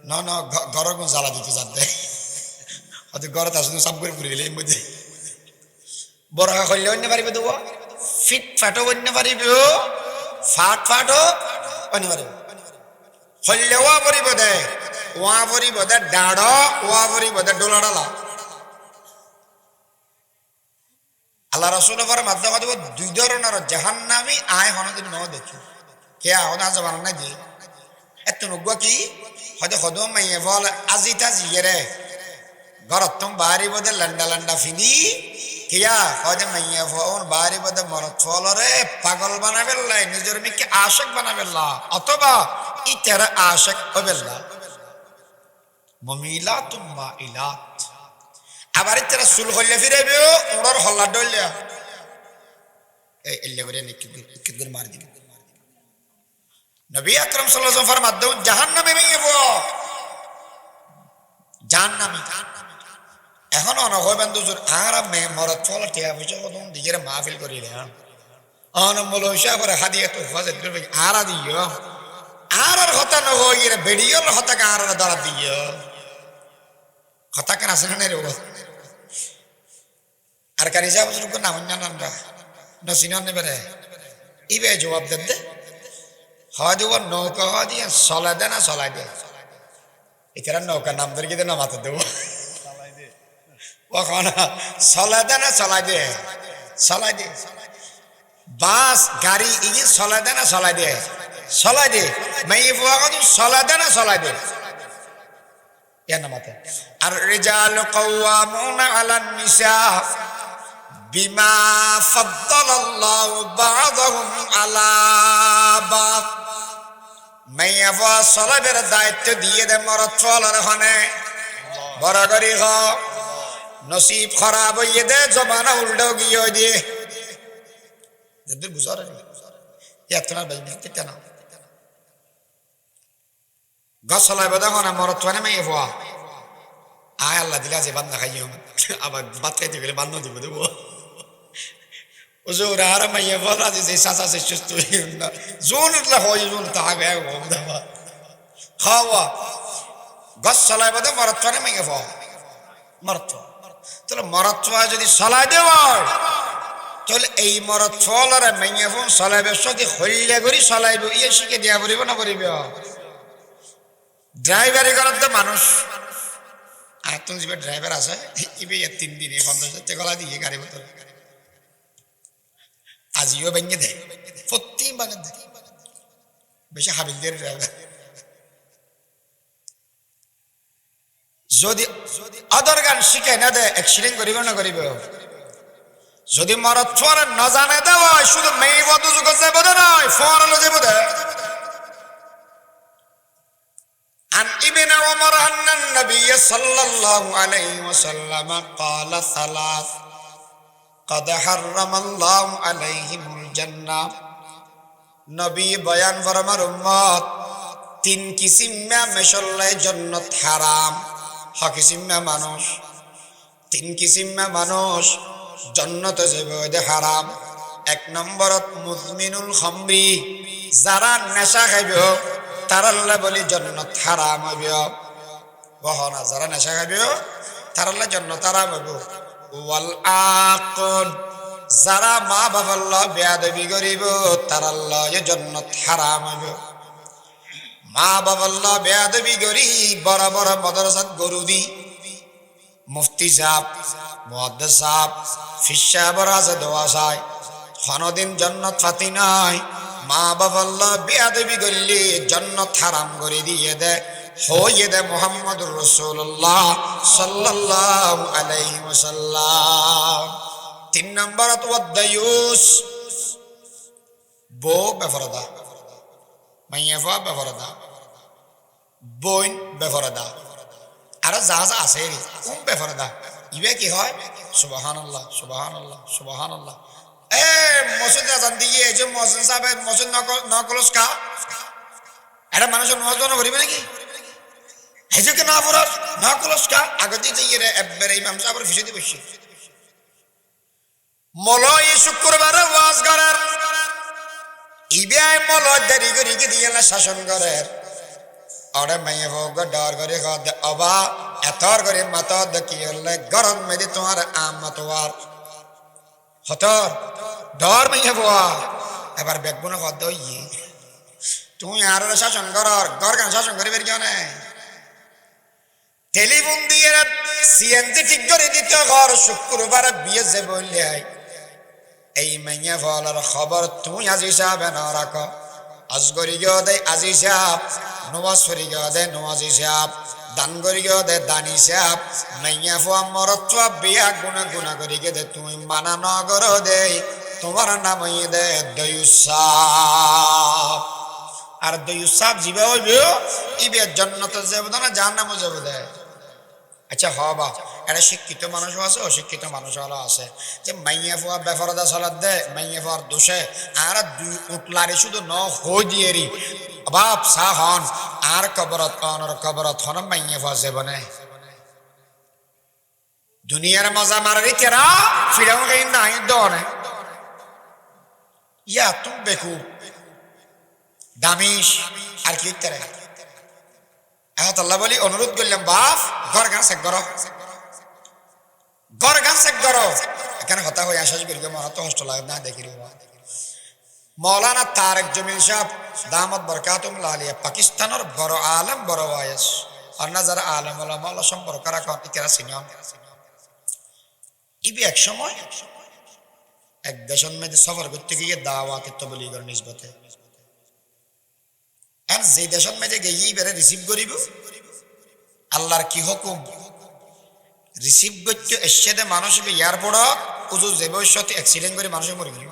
না না ঘরের কোন জ্বালা দিতে যাতে ঘরে তার সব করে পুড়ে গেলে মধ্যে বরখা করলে অন্য পারিবে দেবো ফিট ফাটও অন্য পারিবে ফাট ফাটও অন্য পারিবে হইলেও পারিব দে ওয়া ভরি বোধে ডাড় ওয়া ভরি বোধে ডোলা ডালা আল্লাহ রসুল পরে মাধ্যমে দুই ধরনের জাহান্নামী আয় হনদিন ন দেখি কে আহনা জবান না দিয়ে এত নগুয়া কি হয়তো সদম মাইয়ে বল আজি তাজি রে ঘরত তুম বাড়ি বোধে লন্ডা লন্ডা ফিনি কিয়া হয়তো মাইয়ে ফোন বাড়ি বোধে মরত ফলরে পাগল বানাবেল্লাই নিজের মিকে আশেক বানাবেল্লা অথবা ইতারা আশেক হবেল্লা মমিলাতুম মাইলাত আবার ইতারা সুল হইলে ফিরাইবে ওড়র হল্লা ডইলা এই এল্লে করে নিকিদ মার দিবে নবী আকরাম সাল্লাল্লাহু আলাইহি ওয়াসাল্লাম ফরমাদ্দু জাহান্নামে মেয়েবো জাহান্নামী এখন অনহবেন দুজুর আর মে মরত ফল টিয়া বুঝো কোন দিগের মাহফিল করিলে অন মলৌশা করে হাদিয়া তো ফাজে দিবে আর দিও আর হতা ন হইরে ভিডিওর হতা আর দরা দিও হতা কেন আসেন না রে আর কারি যা বুঝুর কোন নাম জানানরা নসিনন নেবে ইবে জবাব দেন দে হয়তো নৌকা দিয়ে চলাই দে না চলাই দে এখানে নৌকার নাম ধরে কিন্তু নামাতে দেবো ওখানে চলাই দে না চলাই দে চলাই দে বাস গাড়ি ইয়ে চলাই দে না চলাই দে চলাই দে মেয়ে ফুয়া কিন্তু চলাই দে না চলাই দে ইয়ার নামাতে আর রিজাল কাওয়ামুনা আলান নিসা বিমা ফাদ্দালাল্লাহু বা'দাহুম আলা বা'দ মাইয়া ফুয়া চলাবের দায়িত্ব দিয়ে দে মরত ফলর হনে বড় করি হ নসিব খারাপ হইয়ে দে জমানা উল্টো গিয়ে দিয়ে বুঝার এতনা বাইতে কেন গাছ চলাইব দেখো না মরত ফলে মাইয়া ফুয়া আয় আল্লাহ দিলা যে বান্ধা খাইও আবার ভাত খাইতে গেলে বান্ধ দিব দেবো ওজোর আর মাইয়া ফুয়া যে চাচা সে সুস্থ জোন হয় জোন তাহাবে খাওয়া গাছ চলাইব দে মরত ফলে মাইয়া ফুয়া মরত তাহলে মরত ফুয়া যদি চলাই দেওয়া তাহলে এই মরত ফলরে মাইয়া ফোন চলাইবে সত্যি হইলে করি চলাইব ইয়ে শিখে দিয়া পড়িব না পড়িব ড্রাইভারি করার তো মানুষ আর তুমি যে ড্রাইভার আছে ইবে 3 দিনে 50,000 টাকা দিয়ে গাড়ি বোতল আজিও ভেঙে দেয় প্রতি ভাঙে দেয় বেশি হাবিলদের ড্রাইভার যদি আদর গান শিখে না দেয় অ্যাক্সিডেন্ট করিব না করিব যদি মরত ফোয়ারে না জানে দেওয়া শুধু মেয়ে বধ যুগ যাবো নয় ফোয়ারলো যাবো দেয় عن ابن عمر أن النبي صلى الله عليه وسلم قال 3 قد حرم الله عليهم الجنة নবী বয়ান ফরমার উম্মত 3 কিসিম মেশাল্লাহ জান্নাত হারাম কিসিম মানুষ 3 কিসিম মানুষ জান্নাতে যাবে হারাম 1 নম্বরত মুজমিনুল খামরি যারা নেশা খাইবে তার আল্লাহ বলি জান্নাত হারাম হইবে বহনা যারা নেশা খাইবে তার আল্লাহ জান্নাত হারাম হইবে ওয়াল আকুন যারা মা বাবা আল্লাহ বেয়াদবি করিব তার আল্লাহ জান্নাত হারাম হইবে মা বাবা আল্লাহ বেয়াদবি করি বড় বড় মাদ্রাসাত গরু দি মুফতি সাহেব মুহাদ্দিস সাহেব ফিস সাহেবরা আছে দোয়া চায় কোনদিন জান্নাত ফাতি নাই মা বাবা আল্লাহ বেয়াদবি করলে জান্নাত হারাম করে দিয়ে দেয় হয়ে দে মুহাম্মদুর রাসূলুল্লাহ সাল্লাল্লাহু আলাইহি ওয়াসাল্লাম 3 নম্বরত ওয়াদায়ুস বো বেফরদা মাইয়াফা বেফরদা বোন বেফরদা আর যা যা আছে বেফরদা ইবে কি হয় সুবহানাল্লাহ সুবহানাল্লাহ সুবহানাল্লাহ এ মসজিদ আজান দিয়ে যে মুয়াজ্জিন সাহেব মসজিদ নকলস কা এটা মানুষের নজর করিবে নাকি হেজকে না ফরজ নকলস কা আগে দিয়ে ইয়ে এবারে ইমাম সাহেবের ফিসে দি বসে মলয় শুক্রবারে ওয়াজ করার ইবে মলয় দেরি করি কি দিয়ে না শাসন করার আরে মাইয়ে ভোগ ডর করে খাদ অবা এতর করে মাতা দেখি হলে গরম মেদি তোমার আমতওয়ার হতর ডর মাইয়ে ভোয়া এবার বেগবুন খাদ ইয়ে তুমি আর শাসন করার ঘর গান শাসন করিবে কেউ নাই টেলিফোন দিয়ে সিএনজি ঠিক করে দিতে ঘর শুক্রবার বিয়ে যে বললে এই মাইয়া ফলার খবর তুমি আজি সাহেব না রাখো আজগরি গিয়ে দেয় আজি সাহেব নমাজ পড়ি গিয়ে দেয় নমাজি সাহেব দান করি গিয়ে দেয় দানি সাহেব মাইয়া ফোয়া মরত বিয়া গুণা গুণা করি গিয়ে দে তুমি মানা নগর দে তোমার নাম দে দয়ুসাব আর দয়ুসাব জিবে হইবে ইবে জান্নাত যাবে না জাহান্নামে যাবে দেয়। আচ্ছা হবা এটা শিক্ষিত মানুষও আছে অশিক্ষিত মানুষও আছে যে মাইয়া ফুয়া বেফরদা সালাদ দেয় মাইয়া ফুয়ার দোষে আর দুই উঠলারে শুধু ন হই দিয়েরি বাপ সাহ হন আর কবরত অনর কবরত হন মাইয়া ফুয়া যাবে দুনিয়ার মজা মারি কেরা ফিরাও গাই নাই দনে ইয়া তুম বেকু দামিশ আর কি করে আল্লাহ বলি অনুরোধ করলাম বাপ ঘর গান চেক করো ঘর গান চেক করো এখানে হতা হয়ে আসাস করি মনে তো কষ্ট লাগে না দেখি মৌলানা তারেক জমিল সাহেব দামত বরকাতুল্লাহ আলিয়া পাকিস্তানের বড় আলেম বড় ওয়াইস অন্য যারা আলেম ওলামা সম্পর্ক রাখা ইকেরা সিনিয়র ইবি এক সময় এক দেশের মধ্যে সফর করতে গিয়ে দাওয়াতের তবলীগের নিসবতে আর যে দেশের মধ্যে গিয়ে বেড়ে রিসিভ করিব আল্লাহর কি হুকুম রিসিভ করতে এসে মানুষ এয়ারপোর্ট উজু যে ভবিষ্যতে অ্যাক্সিডেন্ট করে মানুষ মরে গেল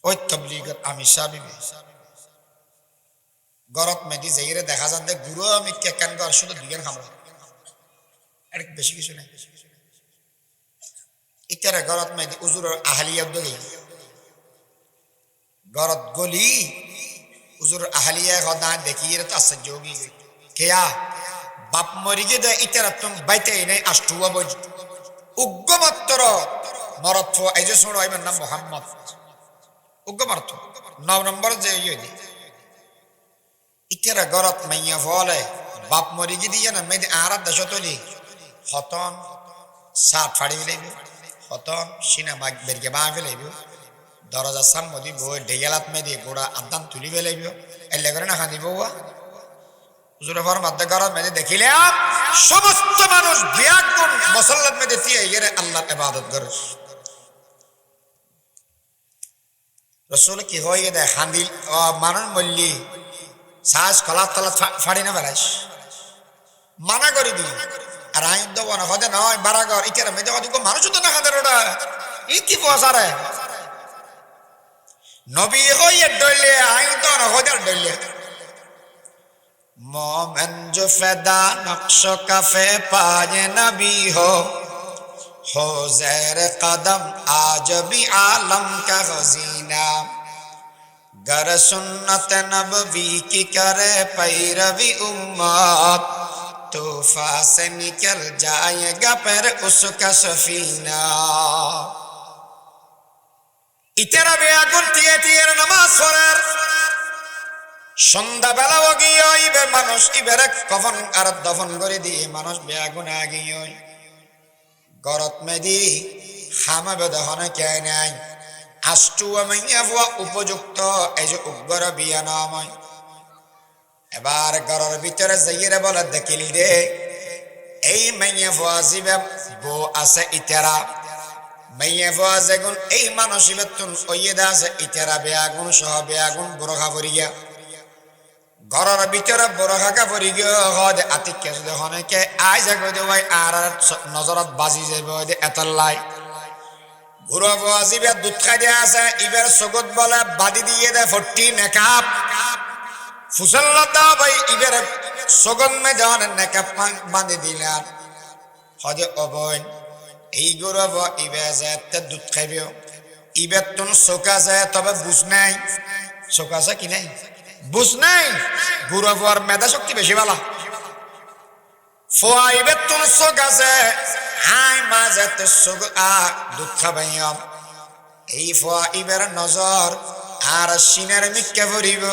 ওই তবলীগের আমি সাবি গরত মেদি যাইরে দেখা যান যে গুরু আমি কেকান কর শুধু দুইজন খামড়া এটা বেশি কিছু নাই ইতারে গরত মেদি উজুর আহলিয়া দলি গরত গলি উজুর আহলিয়া খদা দেখি এর তো আশ্চর্য হয়ে গেল কেয়া বাপ মরি গিয়ে দেয় ইতারা তুমি বাইতে নেই আষ্টুয়া বই উগ্রমাত্র মরত্ব এই যে শোনো এবার নাম মোহাম্মদ উগ্রমার্থ 9 নম্বর যে ইয়ে ইতারা গরত মাইয়া ফলে বাপ মরি গিয়ে দিয়ে না মেয়েদের আরাত দেশ তলি হতন সাত ফাড়ি ফেলাইব হতন সিনেমা বেরকে বাঁ ফেলাইব দরজা সামনে দিব ডেগালাত মেদি গোড়া আদান তুলি ফেলাইব এলে করে না খাঁদিব জোরফার মধ্যে গরম মেদি দেখিলে সমস্ত মানুষ বিয়াগুন মুসল্লাত মেদি দিয়ে গেলে আল্লাহর ইবাদত করে রসুল কি হয়ে দেয় হান্দিল মানুষ মল্লি শ্বাস কলার তলা ফাড়ি না বেড়াইস মানা করে দিই আর আইন দেবো না হদে নয় বারাগর ইকের মেদে অধিক মানুষ তো না খাদের ওটা ই কি পোয়াশারে নবী হয়ে ডইলে আইন তো না হদের ডইলে मोमेन जो फैदा नक्श कफे पाए नबी हो ज़ैर कदम आज भी आलम का खजीना गर सुन्नत नबवी की करे पैरवी उम्मत तूफा से निकल जाएगा पर उसका सफीना इतरा बेअगुन तिये नमाज पढ़र সন্ধ্যাবেলা গিয়ে ইবে মানুষ ইবের কফন আর দফন করে দিয়ে মানুষ বেগুনা গিয়ে গরত মেদি খামা বেদহনে কে নাই আষ্টু মাইয়া ফুয়া উপযুক্ত এই যে উগ্র বিয়া নাময় এবার ঘরের ভিতরে যাইয়ে বলে দেখিল দে এই মাইয়া ফুয়া জিবে বউ আছে ইতেরা মাইয়া ফুয়া যেগুন এই মানুষ ইবেতুন ওইদা আছে ইতেরা বেগুন সহ বেগুন বরখা ভরিয়া ঘরের ভিতরে বড় খাকা পরি গিয়ে হদ আতিকে হনেকে আই যাগো দে ভাই আর নজরত বাজি যাবে এতলাই বুড়ো বাজিবে দুধ খাই দিয়ে আছে ইবের সগত বলে বাদি দিয়ে দে ফটি নেকাপ ফুসল্লাতা ভাই ইবের সগত মে যান নেকাপ বাঁধি দিলেন হদে অবয় এই গুরব ইবে যে দুধ খাইবে ইবের তুন চোকা যায় তবে বুঝ নাই চোকা আছে কি নাই বুঝ নাই বুড়ো ফুয়ার মেধা শক্তি বেশি ভালো ফুয়া ইবে তুন চোখ আছে হাই মাঝে তো চোখ দুধ খাবাইম এই ফুয়া ইবের নজর আর সিনের মিক্কা ভরিব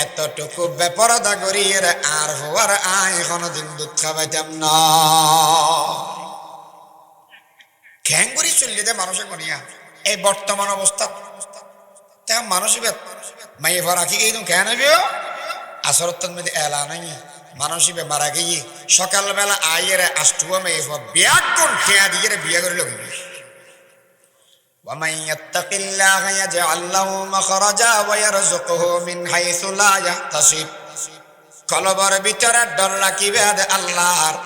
এতটুকু বেপরদা করি আর ফুয়ার আই কোনদিন দুধ খাবাইতাম না খ্যাঙ্গুরি চললে দে মানুষের কনিয়া এই বর্তমান অবস্থা মানুষ মাইয়ে ভরা কি কেন আসরত মধ্যে এলা নাই মানসিবে মারা গিয়ে সকালবেলা আইয়ের আষ্টুয়া মেয়ে ব্যাগুন ঠেয়া দিয়ে বিয়ে করে লোক ومن يتق الله يجعل له مخرجا ويرزقه من حيث لا يحتسب কলবর ভিতরে ডর রাখিবে আল্লাহর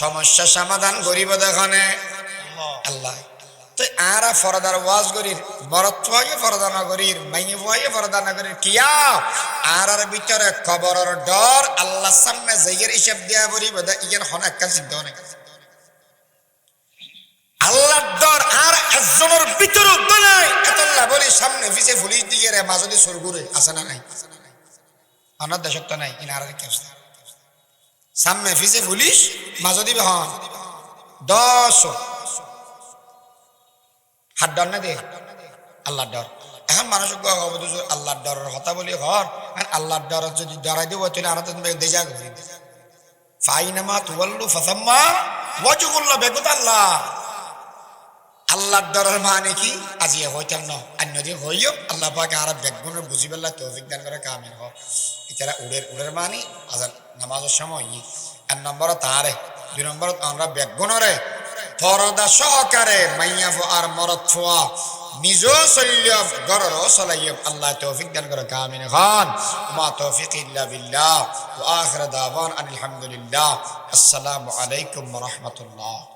সমস্যা সমাধান করিব দেখনে আল্লাহ তো আরা ফরদার ওয়াজ করির মরত হয় ফরদা নগরীর মাইয়ে হয় ফরদা নগরীর কিয়া আর ভিতরে কবরের ডর আল্লাহ সামনে জায়গার হিসাব দিয়া করিব দে ইয়ার হন একটা চিন্তা অনেক আল্লাহর ডর আর একজনের ভিতরে নাই এতলা বলি সামনে পিছে পুলিশ দিয়ে রে মাঝদি সরগুরে আছে না নাই আমার দেশত তো নাই ইনার কি অবস্থা সামনে পিছে পুলিশ মাঝদি হন 10 হাত ডর না দে আল্লাহর ডর এখন মানুষ আল্লাহর ডরের কথা বলি ঘর আল্লাহর ডর যদি ডরাই দিব তাহলে আমরা তো দেজা করি ফাইনামা তুয়াল্লু ফাসাম্মা ওয়াজহুল্লাহ বেগুত আল্লাহ আল্লাহর ডরের মানে কি আজি হইতাম না অন্য দিন হইও আল্লাহ পাকে আর বেগুনের বুঝি পেলা তৌফিক দান করে কামিল হোক এছাড়া উড়ের মানে আজান নামাজের সময় 1 নম্বর তারে 2 নম্বর আমরা বেগুনরে ফরদা সহকারে মাইয়া আর মরদ ফোয়া নিজ চল্য গরর চলাইব আল্লাহ তৌফিক দান করে কামিল খান মা তৌফিক ইল্লা বিল্লাহ ওয়া আখির দাওয়ান আলহামদুলিল্লাহ আসসালামু আলাইকুম ওয়া রাহমাতুল্লাহ।